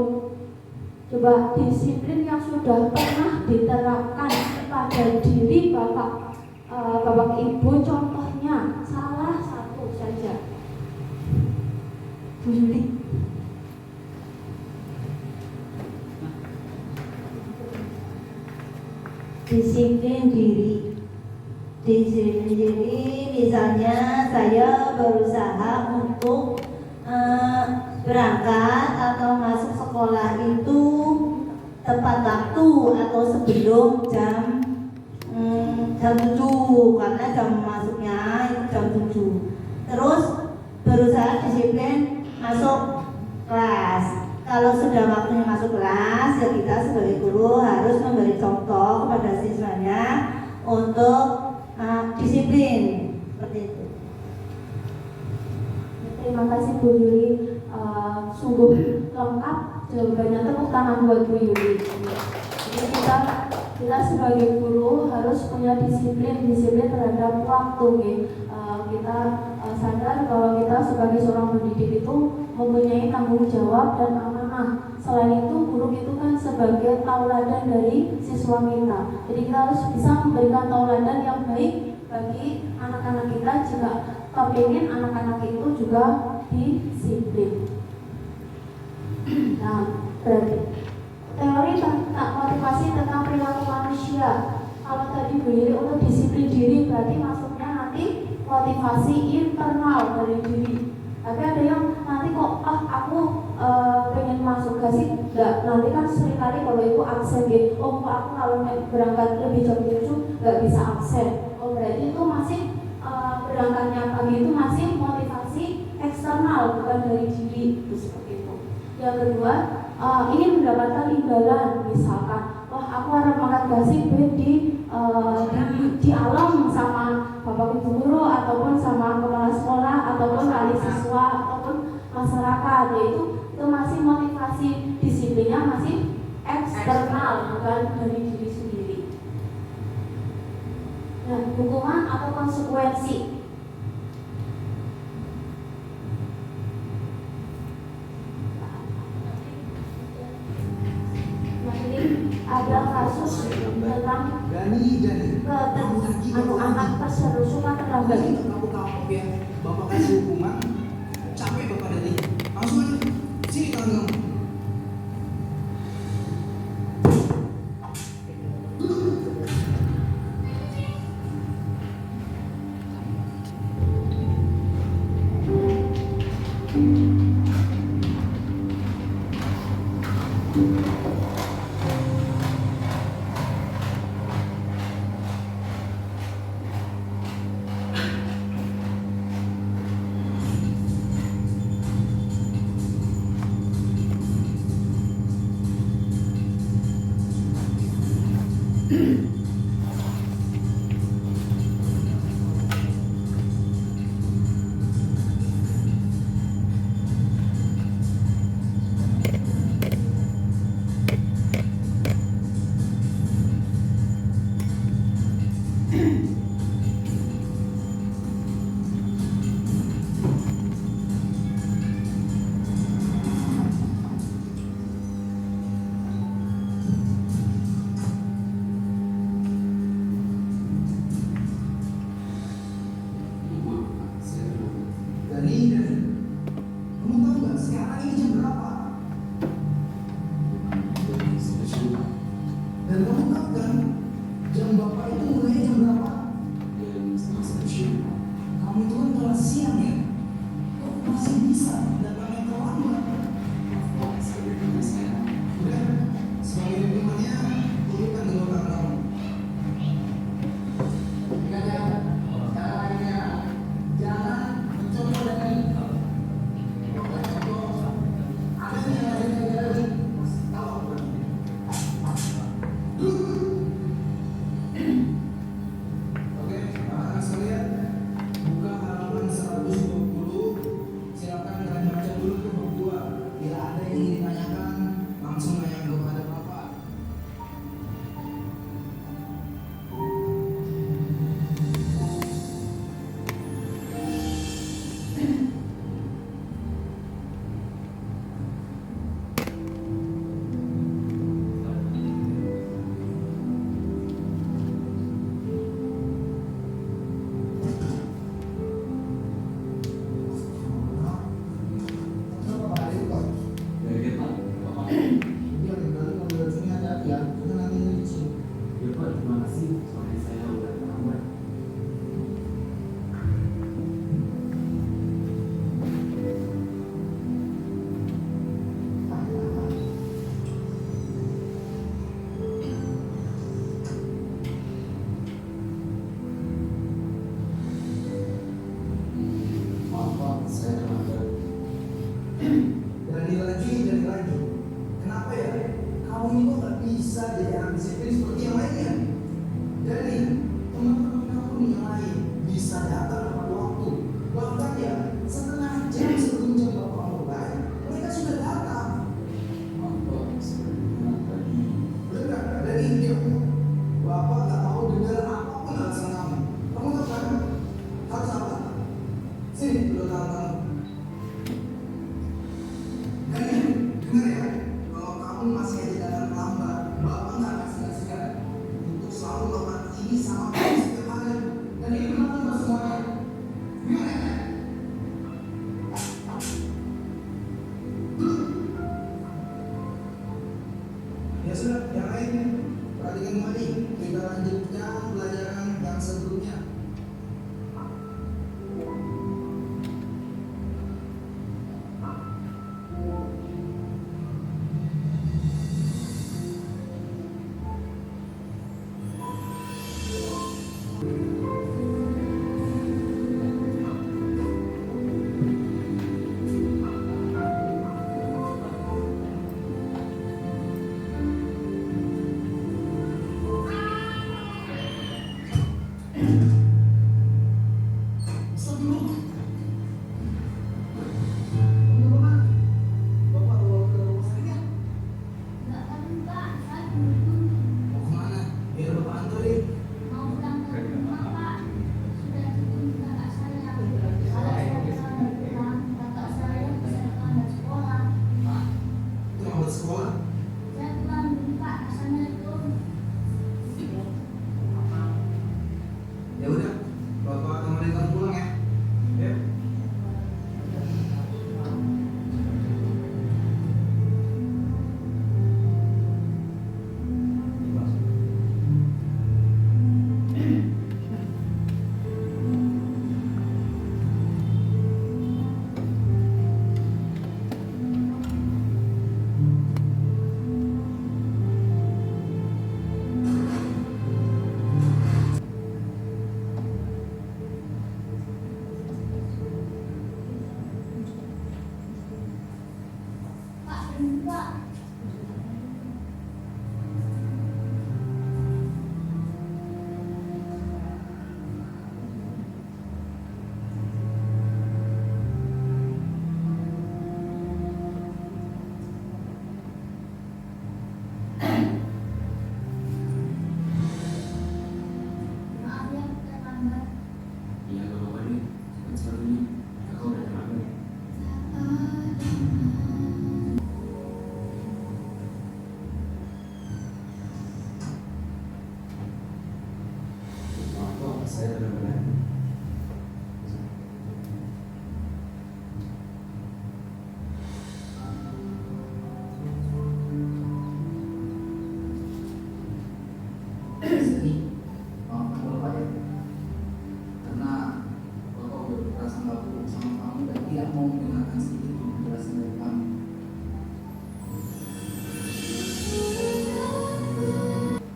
Coba disiplin yang sudah pernah diterapkan pada diri Bapak Ibu, contohnya salah satu saja. Bu Yuli. Disiplin diri. Disiplin diri, misalnya saya berusaha untuk berangkat atau masuk sekolah itu tepat waktu atau sebelum jam 7, karena jam masuknya itu jam 7. Terus berusaha disiplin masuk kelas. Kalau sudah waktunya masuk kelas, ya kita sebagai guru harus memberi contoh kepada siswanya untuk disiplin seperti itu. Terima kasih Bu Yuli, sungguh lengkap jawabannya, tepuk tangan buat Bu Yuli. Jadi kita sebagai guru harus punya disiplin terhadap waktu, ya. Kita sadar bahwa kita sebagai seorang pendidik itu mempunyai tanggung jawab dan amanah. Selain itu, guru itu kan sebagai tauladan dari siswa kita. Jadi kita harus bisa memberikan tauladan yang baik bagi anak-anak kita jika kepingin anak-anak itu juga disiplin. Nah, berarti teori tentang motivasi tentang perilaku manusia. Kalau tadi Bu Yuli untuk disiplin diri, berarti masuknya nanti motivasi internal dari diri. Tapi ada yang nanti kok aku pengen masuk gak sih? Enggak, nanti kan seringkali kalau ibu absen gitu. Oh, kok aku kalau berangkat lebih jam 7 gak bisa absen. Oh, berarti itu masih berangkatnya pagi itu masih motivasi eksternal, bukan dari diri, itu seperti itu. Yang kedua, ingin mendapatkan imbalan, misalkan, wah aku harus makan gasing di alam sama bapak ibu guru ataupun sama kepala sekolah ataupun wali siswa ataupun masyarakat, yaitu itu masih motivasi disiplinnya masih eksternal, bukan dari diri sendiri. Nah, hukuman atau konsekuensi. Ada kasus tentang anak terserusukan terlambat. Kamu kapok ya, bapak kasih hukuman, capek bapak dari langsung aja, sini tangan kamu. ingin ditanyakan, langsung nanya kepada Bapak. Jadi lagi. Kenapa ya? Kamu ini kok gak bisa jadi anak disiplin seperti yang lainnya? Jadi teman-teman kamu nih yang lain bisa datang tepat waktu. Bahkan ya setengah jam sebelum jam Bapak mulai, mereka sudah datang. Benar, dari dia Bapak gak mau dengar apapun alasan kamu. Kamu tahu kan? Harus apa? Sini, dulu tangan kamu. Dengar ya, kalau kamu masih aja datang terlambat, Bapak nggak akan segan-segan untuk selalu melakukan ini sama kamu setiap hari. Dan ini berlaku untuk semuanya. Gimana ya? Ya sudah, yang lainnya perhatikan kembali. Kita lanjutkan pelajaran yang sebelumnya.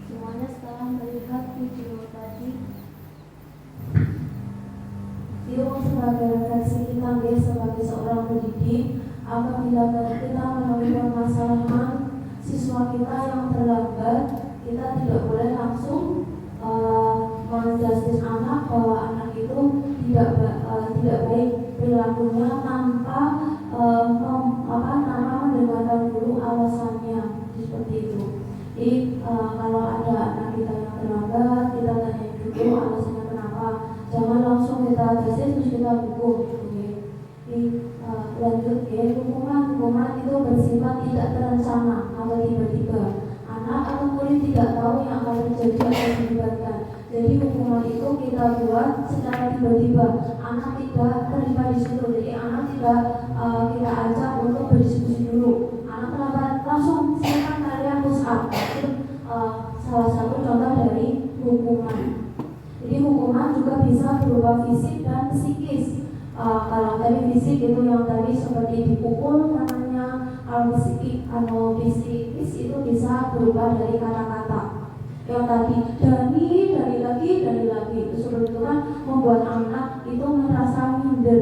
Semuanya sekarang melihat video tadi. Video sebagai refleksi kita sebagai seorang pendidik, apabila kita menemui permasalahan siswa kita yang terlambat, kita tidak boleh langsung menjustis anak bahwa anak itu tidak baik perilakunya tanpa mendengarkan tindakan dulu alasannya seperti itu. Jadi kalau ada anak kita yang terlambat, kita tanya dulu alasannya kenapa. Jangan langsung kita justice terus kita hukum. Jadi lanjut ya, hukuman itu bersifat tidak terencana atau tiba-tiba. Anak atau murid tidak tahu yang akan terjadi atau dilibatkan. Jadi hukuman itu kita buat secara tiba-tiba. Anak tidak terlibat di situ. Jadi anak tidak kita ajak untuk berdiskusi dulu. Anak terlambat langsung silakan kalian push up. Itu salah satu contoh dari hukuman. Jadi hukuman juga bisa berupa fisik dan psikis. Kalau tadi fisik itu yang tadi seperti dipukul namanya, kalau psikis atau psikis itu bisa berupa dari kata-kata. Yang tadi dari lagi itu seperti itu kan membuat anak itu merasa minder.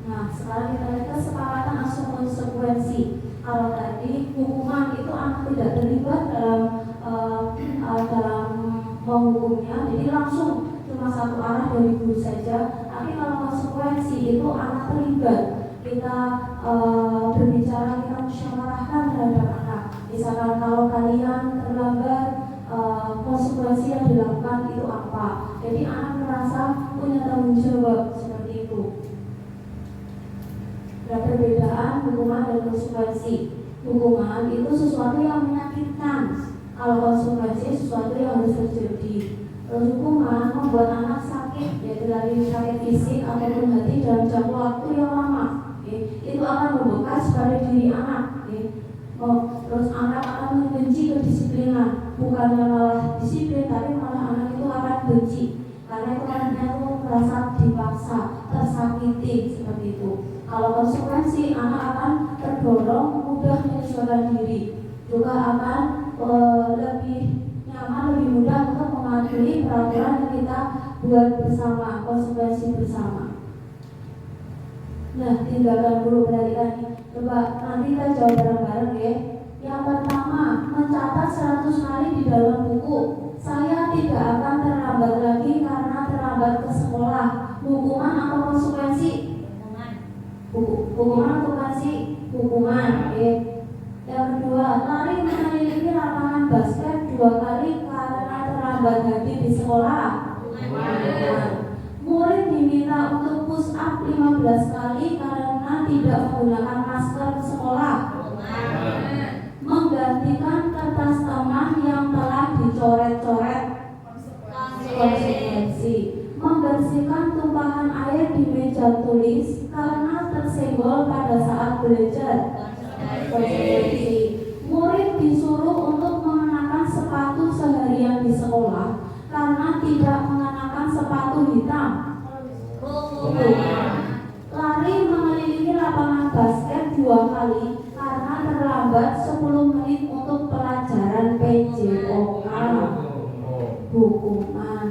Nah sekarang kita lihat kesepakatan atau konsekuensi. Kalau tadi hukuman itu anak tidak terlibat dalam menghukumnya, jadi langsung cuma satu arah dari guru saja. Tapi kalau konsekuensi itu anak terlibat, kita berbicara, kita musyawarahkan terhadap anak. Misalkan kalau kalian terlambat, konsekuensi yang dilakukan itu apa. Jadi anak merasa punya tanggung jawab seperti itu. Ada perbedaan hukuman dan konsekuensi. Hukuman itu sesuatu yang menyakitkan. Kalau konsekuensi sesuatu yang harus terjadi. Hukuman membuat anak sakit, yaitu dari sakit fisik ataupun hati dalam jangka waktu yang lama. Itu akan membekas pada diri anak. Terus anak akan membenci kedisiplinan, bukannya malah disiplin, tapi malah anak itu akan benci karena itu anaknya itu merasa dipaksa, tersakiti seperti itu. Kalau konsekuensi, anak akan terdorong mudah menyesuaikan diri, juga akan lebih nyaman, lebih mudah untuk mematuhi peraturan yang kita buat bersama, konsekuensi bersama. Nah, tinggalkan dulu, perhatikan. Coba nanti kita jawab bareng-bareng ya. Yang pertama, mencatat 100 kali di dalam buku. Saya tidak akan terlambat lagi karena terlambat ke sekolah. Hukuman atau konsekuensi? Hukuman atau konsekuensi? Hukuman. Yang kedua, lari mengelilingi lapangan basket 2 kali karena terlambat hadir di sekolah. Murid diminta untuk push up 15 kali karena tidak menggunakan masker ke sekolah. Menggantikan kertas teman yang telah dicoret-coret. Konsekuensi. Membersihkan tumpahan air di meja tulis karena tersenggol pada saat belajar. Konsekuensi. Murid disuruh untuk mengenakan sepatu seharian di sekolah karena tidak mengenakan sepatu hitam. Lari mengelilingi lapangan basket 2 kali karena terlambat 10 menit untuk pelajaran PJOK. Hukuman.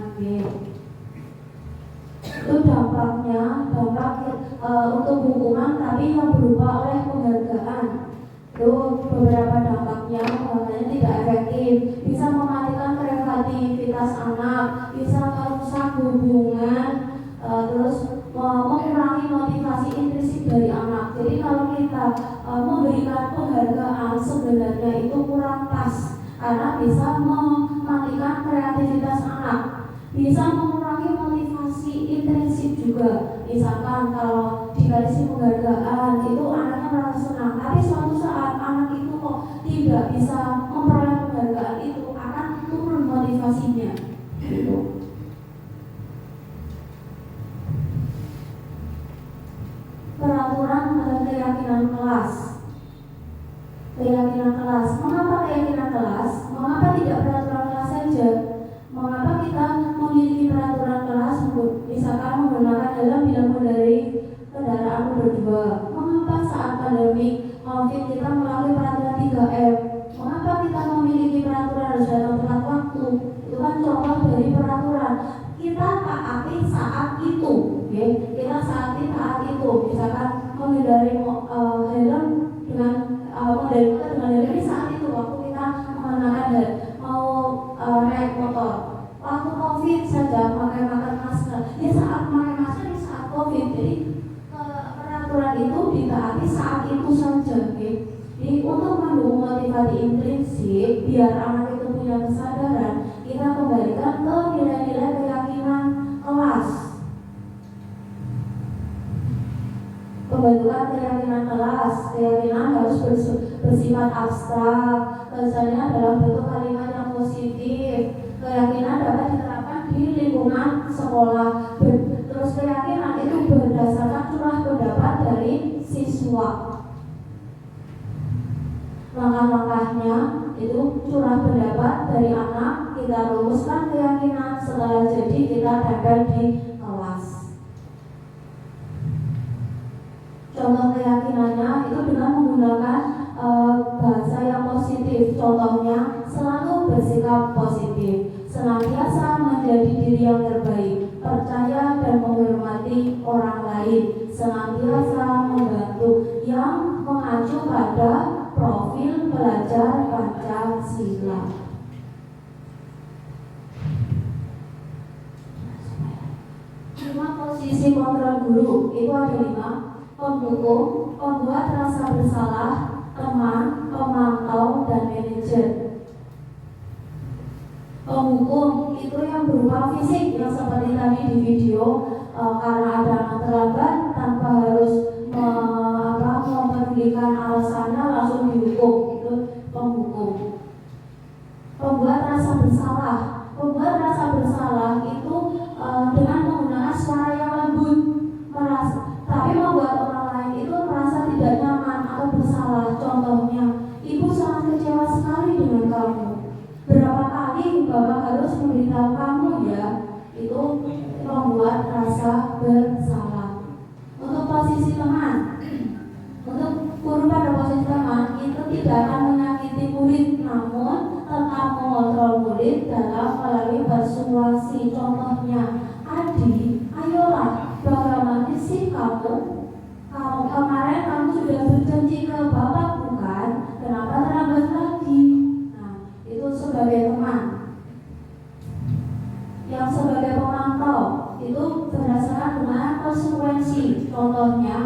Itu dampaknya, untuk hukuman tapi yang berupa oleh penghargaan. Itu beberapa dampaknya tidak efektif, bisa mematikan kreativitas anak, bisa merusak hubungan, terus mengurangi motivasi intrinsik dari anak. Jadi kalau kita memberikan penghargaan sebenarnya itu kurang pas, karena bisa mematikan kreativitas anak, bisa mengurangi motivasi intrinsik juga. Misalkan kalau dikasih penghargaan itu anaknya merasa senang, tapi suatu saat anak itu kok tidak bisa memperoleh penghargaan itu, akan turun motivasinya gitu. Peraturan dan keyakinan kelas. Keyakinan kelas. Mengapa keyakinan kelas? Mengapa tidak peraturan kelas saja? Mengapa kita memiliki peraturan kelas, misalkan menggunakan helm bila mengendarai kendaraan berdua? Mengapa saat pandemi COVID kita melalui peraturan 3M? Mengapa kita memiliki peraturan harus datang tepat waktu? Itu kan contoh dari peraturan. Kita taati saat itu, ya. Kita taati saat itu. Misalkan mengendarai helm dengan mengendarai motor dengan helm ini saat itu waktu kita mengenakan helm, mau naik motor. Waktu COVID saja pakai masker. Ya saat pakai masker di saat COVID. Jadi peraturan itu ditaati saat itu saja, oke? Jadi untuk mendukung motivasi intrinsik, biar anak itu punya kesadaran, kita kembalikan ke nilai-nilai keyakinan kelas. Pembentukan keyakinan kelas, keyakinan harus bersifat abstrak, misalnya dalam bentuk kalimat yang positif. Keyakinan dapat diterapkan di lingkungan sekolah. Terus keyakinan itu berdasarkan curah pendapat dari siswa. Langkah-langkahnya itu curah pendapat dari anak, kita rumuskan keyakinan, setelah jadi kita tempel di kelas. Contoh keyakinannya itu dengan menggunakan bahasa yang positif. Contohnya, selalu bersikap positif, senantiasa menjadi diri yang terbaik, percaya dan menghormati orang lain, senantiasa membantu, yang mengacu pada profil pelajar Pancasila. Lima posisi kontrol guru itu ada 5: pendukung, pembuat rasa bersalah, teman, pemantau, dan manajer. Penghukum itu yang berupa fisik, yang seperti tadi di video, karena ada anak terlambat tanpa harus memperdulikan alasannya langsung dihukum, itu penghukum. Pembuat rasa bersalah, pembuat rasa bersalah itu dengan menggunakan suara yang lembut, tapi membuat orang lain itu merasa tidak nyaman atau bersalah. Contohnya, ibu sangat kecewa sekali dengan kamu. Berapa kali bapak harus memberitahu kamu ya? Itu membuat rasa bersalah. Untuk posisi teman, untuk guru pada posisi teman itu tidak akan menyakiti murid, namun tetap mengontrol murid dalam melalui persuasi. Contohnya, Adi, ayolah, bagaimana sih kamu? Kemarin kamu sudah berjanji ke bapak bukan? Kenapa terlambat lagi? Nah, itu sebagai teman. Yang sebagai pemantau itu berdasarkan dengan konsekuensi. Contohnya,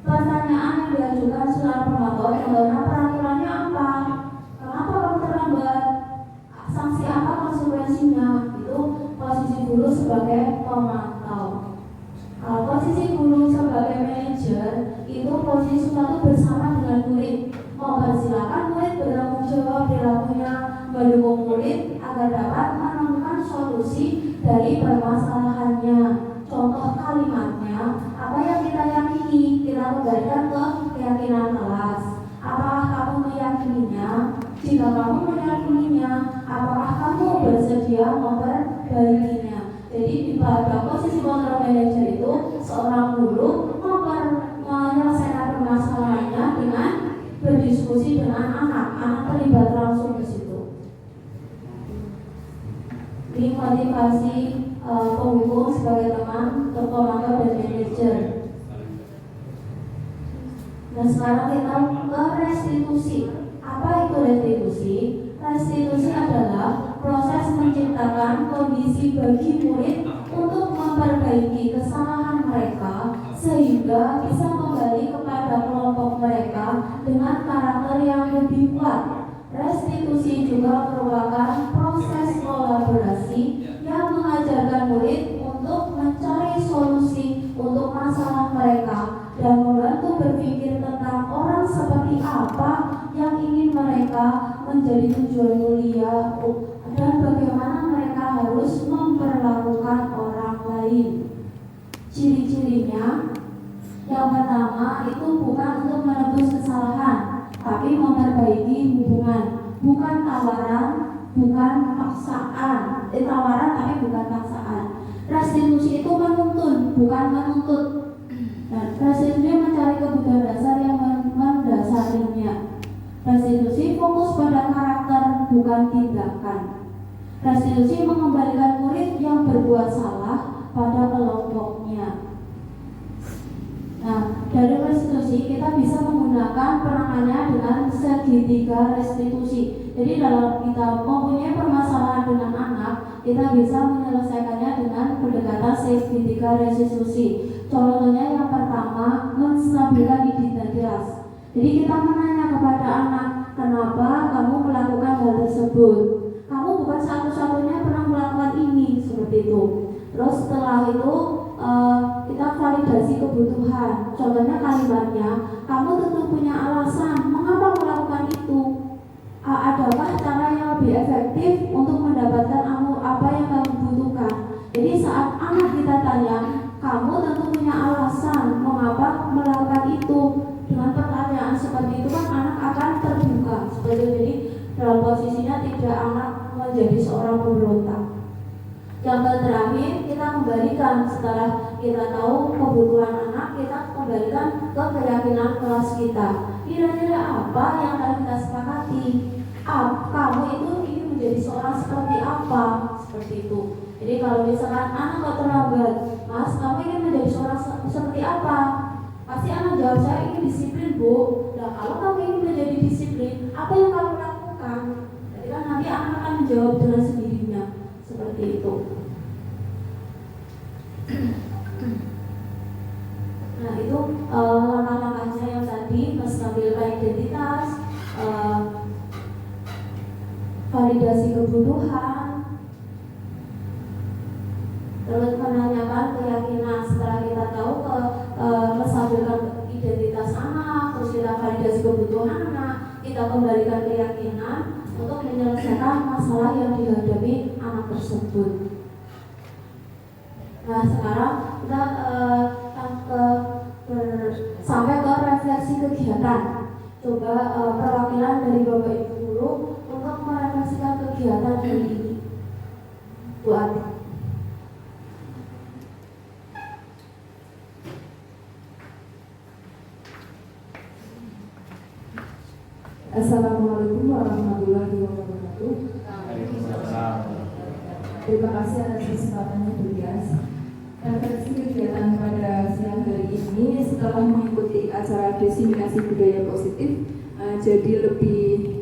pertanyaan yang diajukan setelah pemantau, contohnya peraturannya apa? Kenapa kamu terlambat? Sanksi apa konsekuensinya? Itu posisi guru sebagai pemantau. Posisi guru sebagai manajer itu posisi suatu bersama dengan murid, mempersilahkan murid bertanggung jawab perilakunya, mendukung murid agar dapat menemukan solusi dari permasalahannya. Contoh kalimatnya, apa yang kita yakini, kita kembalikan ke keyakinan kelas. Apakah kamu meyakininya? Jika kamu meyakininya, apakah kamu bersedia memperbaikinya? Jadi pada posisi kontrol manager itu seorang guru menyelesaikan permasalahannya dengan berdiskusi dengan anak terlibat langsung di situ. Ini motivasi penghukum sebagai teman, pemantau, dan manajer. Nah, sekarang kita ke restitusi. Apa itu restitusi? Restitusi adalah proses menciptakan kondisi bagi murid untuk memperbaiki kesalahan mereka sehingga bisa kembali kepada kelompok mereka dengan karakter yang lebih kuat. Restitusi juga merupakan proses kolaborasi yang mengajarkan murid untuk mencari solusi untuk masalah mereka dan membantu berpikir tentang orang seperti apa yang ingin mereka menjadi tujuan mulia dan bagaimana mereka harus memperlakukan orang lain. Ciri-cirinya, yang pertama itu bukan untuk menebus kesalahan, tapi memperbaiki hubungan. Bukan tawaran, bukan paksaan. Tawaran tapi bukan paksaan. Restitusi itu menuntun, bukan menuntut. Dan restitusi mencari kebutuhan dasar yang mendasarinya. Restitusi fokus pada karakter, bukan tindakan. Restitusi mengembalikan murid yang berbuat salah pada kelompoknya. Nah, dari restitusi kita bisa menggunakan penanganannya dengan segitiga restitusi. Jadi dalam kita mempunyai permasalahan dengan anak, kita bisa menyelesaikannya dengan pendekatan segitiga restitusi. Contohnya yang pertama, menstabilkan identitas. Jadi kita menanya kepada anak, kenapa kamu melakukan hal tersebut? Kamu bukan satu-satunya pernah melakukan ini, seperti itu. Terus setelah itu kita validasi kebutuhan. Contohnya kalimatnya, kamu tentu punya alasan mengapa melakukan itu. Adakah cara yang lebih efektif untuk mendapatkan apa yang kamu butuhkan? Jadi saat anak kita tanya, kamu tentu punya alasan mengapa melakukan itu. Dengan pertanyaan seperti itu kan anak akan terbuka. Seperti itu. Jadi dalam posisinya tidak anak menjadi seorang pemberontak. Yang terakhir, kita kembalikan setelah kita tahu kebutuhan anak, kita kembalikan ke keyakinan kelas kita. Kira-kira apa yang akan kita sepakati? Kamu itu ingin menjadi seorang seperti apa? Seperti itu. Jadi kalau misalkan anak kok terlambat, Mas, kamu ingin menjadi seorang seperti apa? Pasti anak jawab, saya ingin disiplin, Bu. Nah, kalau kamu ingin menjadi disiplin, apa yang kamu lakukan? Jadi kan nanti anak akan menjawab dengan sendirinya. Seperti itu. Nah, itu langkah-langkahnya yang tadi, menstabilkan identitas, validasi kebutuhan, terus menanyakan keyakinan. Setelah kita tahu menstabilkan identitas anak, terus kita validasi kebutuhan anak, kita kembalikan keyakinan untuk menyelesaikan masalah yang dihadapi anak tersebut. Nah, sekarang kita sampai ke refleksi kegiatan. Coba perwakilan dari Bapak Ibu guru untuk merefleksikan kegiatan hari ini. Bu Ati. Assalamualaikum warahmatullahi wabarakatuh. Terima kasih atas kesempatannya Bu Dias. Refleksi kegiatan pada siang hari ini setelah mengikuti acara diseminasi budaya positif, jadi lebih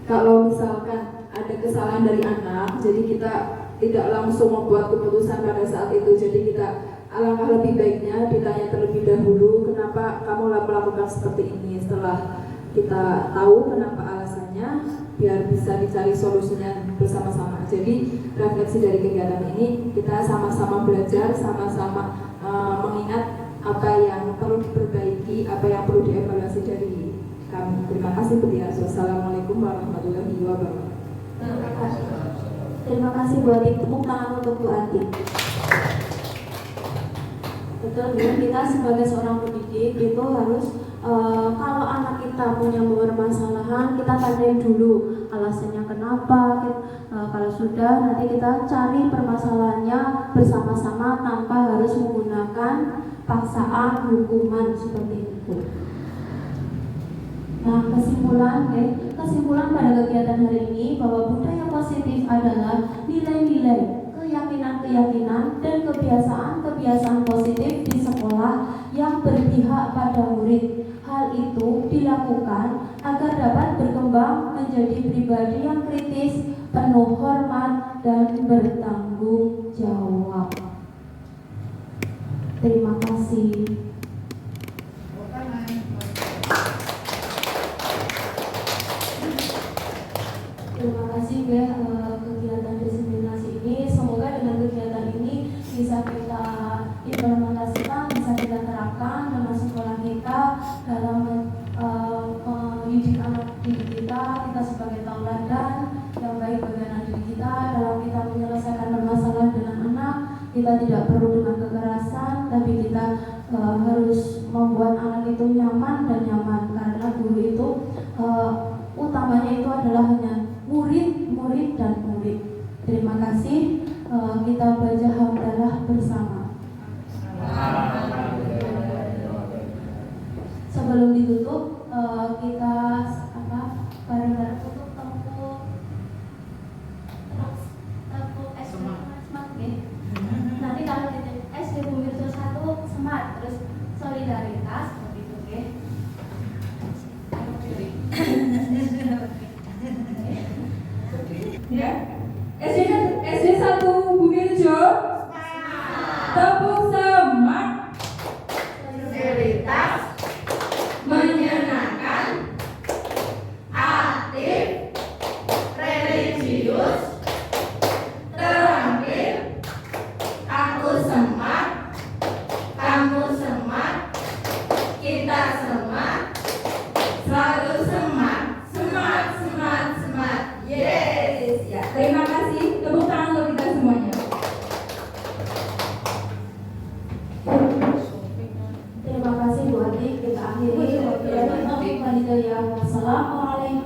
kalau misalkan ada kesalahan dari anak, jadi kita tidak langsung membuat keputusan pada saat itu. Jadi kita alangkah lebih baiknya ditanya terlebih dahulu, kenapa kamu melakukan seperti ini. Setelah kita tahu kenapa alasannya, biar bisa dicari solusinya bersama-sama. Jadi refleksi dari kegiatan ini, kita sama-sama belajar, sama-sama mengingat apa yang perlu diperbaiki, apa yang perlu dievaluasi dari kami. Terima kasih Bu Dias. Wassalamualaikum warahmatullahi wabarakatuh. Terima kasih Bu Ati. Tepuk tangan untuk Bu Ati. Betul, kita sebagai seorang pendidik itu harus kalau anak kita punya permasalahan, kita tanyain dulu alasannya kenapa. Kalau sudah, nanti kita cari permasalahannya bersama-sama tanpa harus menggunakan paksaan hukuman seperti itu. Nah, kesimpulan pada kegiatan hari ini bahwa budaya positif adalah nilai-nilai, keyakinan-keyakinan, dan kebiasaan-kebiasaan positif di sekolah yang berpihak pada murid. Hal itu dilakukan agar dapat berkembang menjadi pribadi yang kritis, penuh hormat, dan bertanggung jawab. Terima kasih. Terima kasih ya kegiatan diseminasi ini. Semoga dengan kegiatan ini bisa kita implementasikan, bisa kita terapkan dalam sekolah kita, dalam mendidik anak didik kita sebagai tauladan yang baik bagi anak didik kita, dalam kita menyelesaikan permasalahan dengan anak. Kita tidak perlu dengan kekerasan, tapi kita harus membuat anak itu nyaman dan nyaman, karena guru itu utamanya itu adalah hanya murid dan murid. Terima kasih. Kita baca hamdalah bersama. Sebelum ditutup, kita bareng-bareng untuk tepuk semangat ya. Nanti kalau di SD Bumi 1 semangat, terus solidaritas begitu ya. Ya, SD 1 Bumi Rejo, tepuk semangat.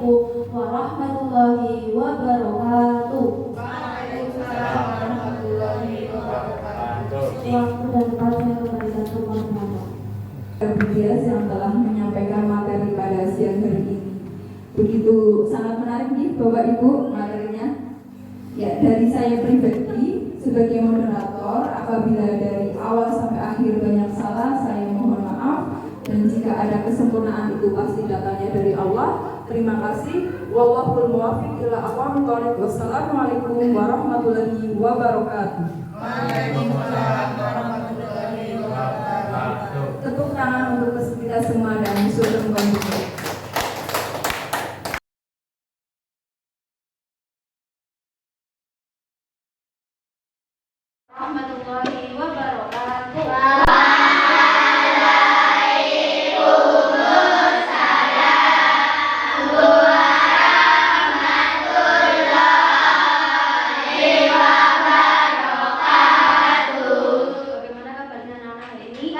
Assalamualaikum warahmatullahi wabarakatuh. Waktu dan tempat saya kembalikan ke Bapak. Bias yang telah menyampaikan materi pada siang hari ini. Begitu sangat menarik nih Bapak Ibu materinya. Ya, dari saya pribadi sebagai moderator, apabila dari awal sampai akhir banyak salah, saya mohon maaf. Dan jika ada kesempurnaan itu pasti datangnya dari Allah. Terima kasih. Wallahul muwaffiq ila aqwamit thoriq. Wassalamualaikum warahmatullahi wabarakatuh. Waalaikumsalam warahmatullahi wabarakatuh. Tepuk tangan untuk kita semua dan sudah membantu. Warahmatullahi wabarakatuh. Bagaimana kabarnya anak-anak hari ini?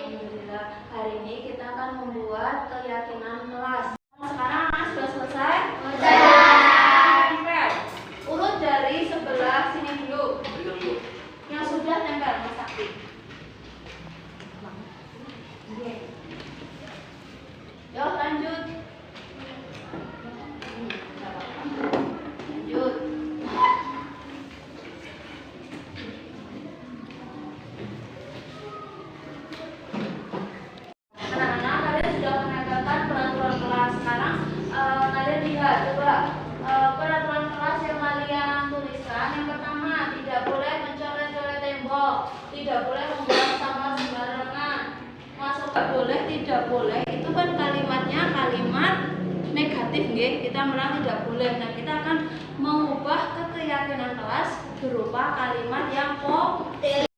Alhamdulillah. Hari ini kita akan membuat keyakinan kelas. Sekarang anak sudah selesai? Nempel. Urut dari sebelah sini dulu. Yang sudah nempel, Mas Sakti. Yuk lanjut. Lanjut. Anak-anak, kalian sudah menegakkan peraturan kelas. Sekarang kalian lihat coba peraturan kelas yang kalian tuliskan. Yang pertama, tidak boleh mencoret-coret tembok, tidak boleh membuang sampah sembarangan, masuk boleh, tidak boleh. Itu kan kalimatnya kalimat negatif, nggih. Kita bilang tidak boleh. Nah, kita akan mengubah ke keyakinan kelas berupa kalimat yang positif.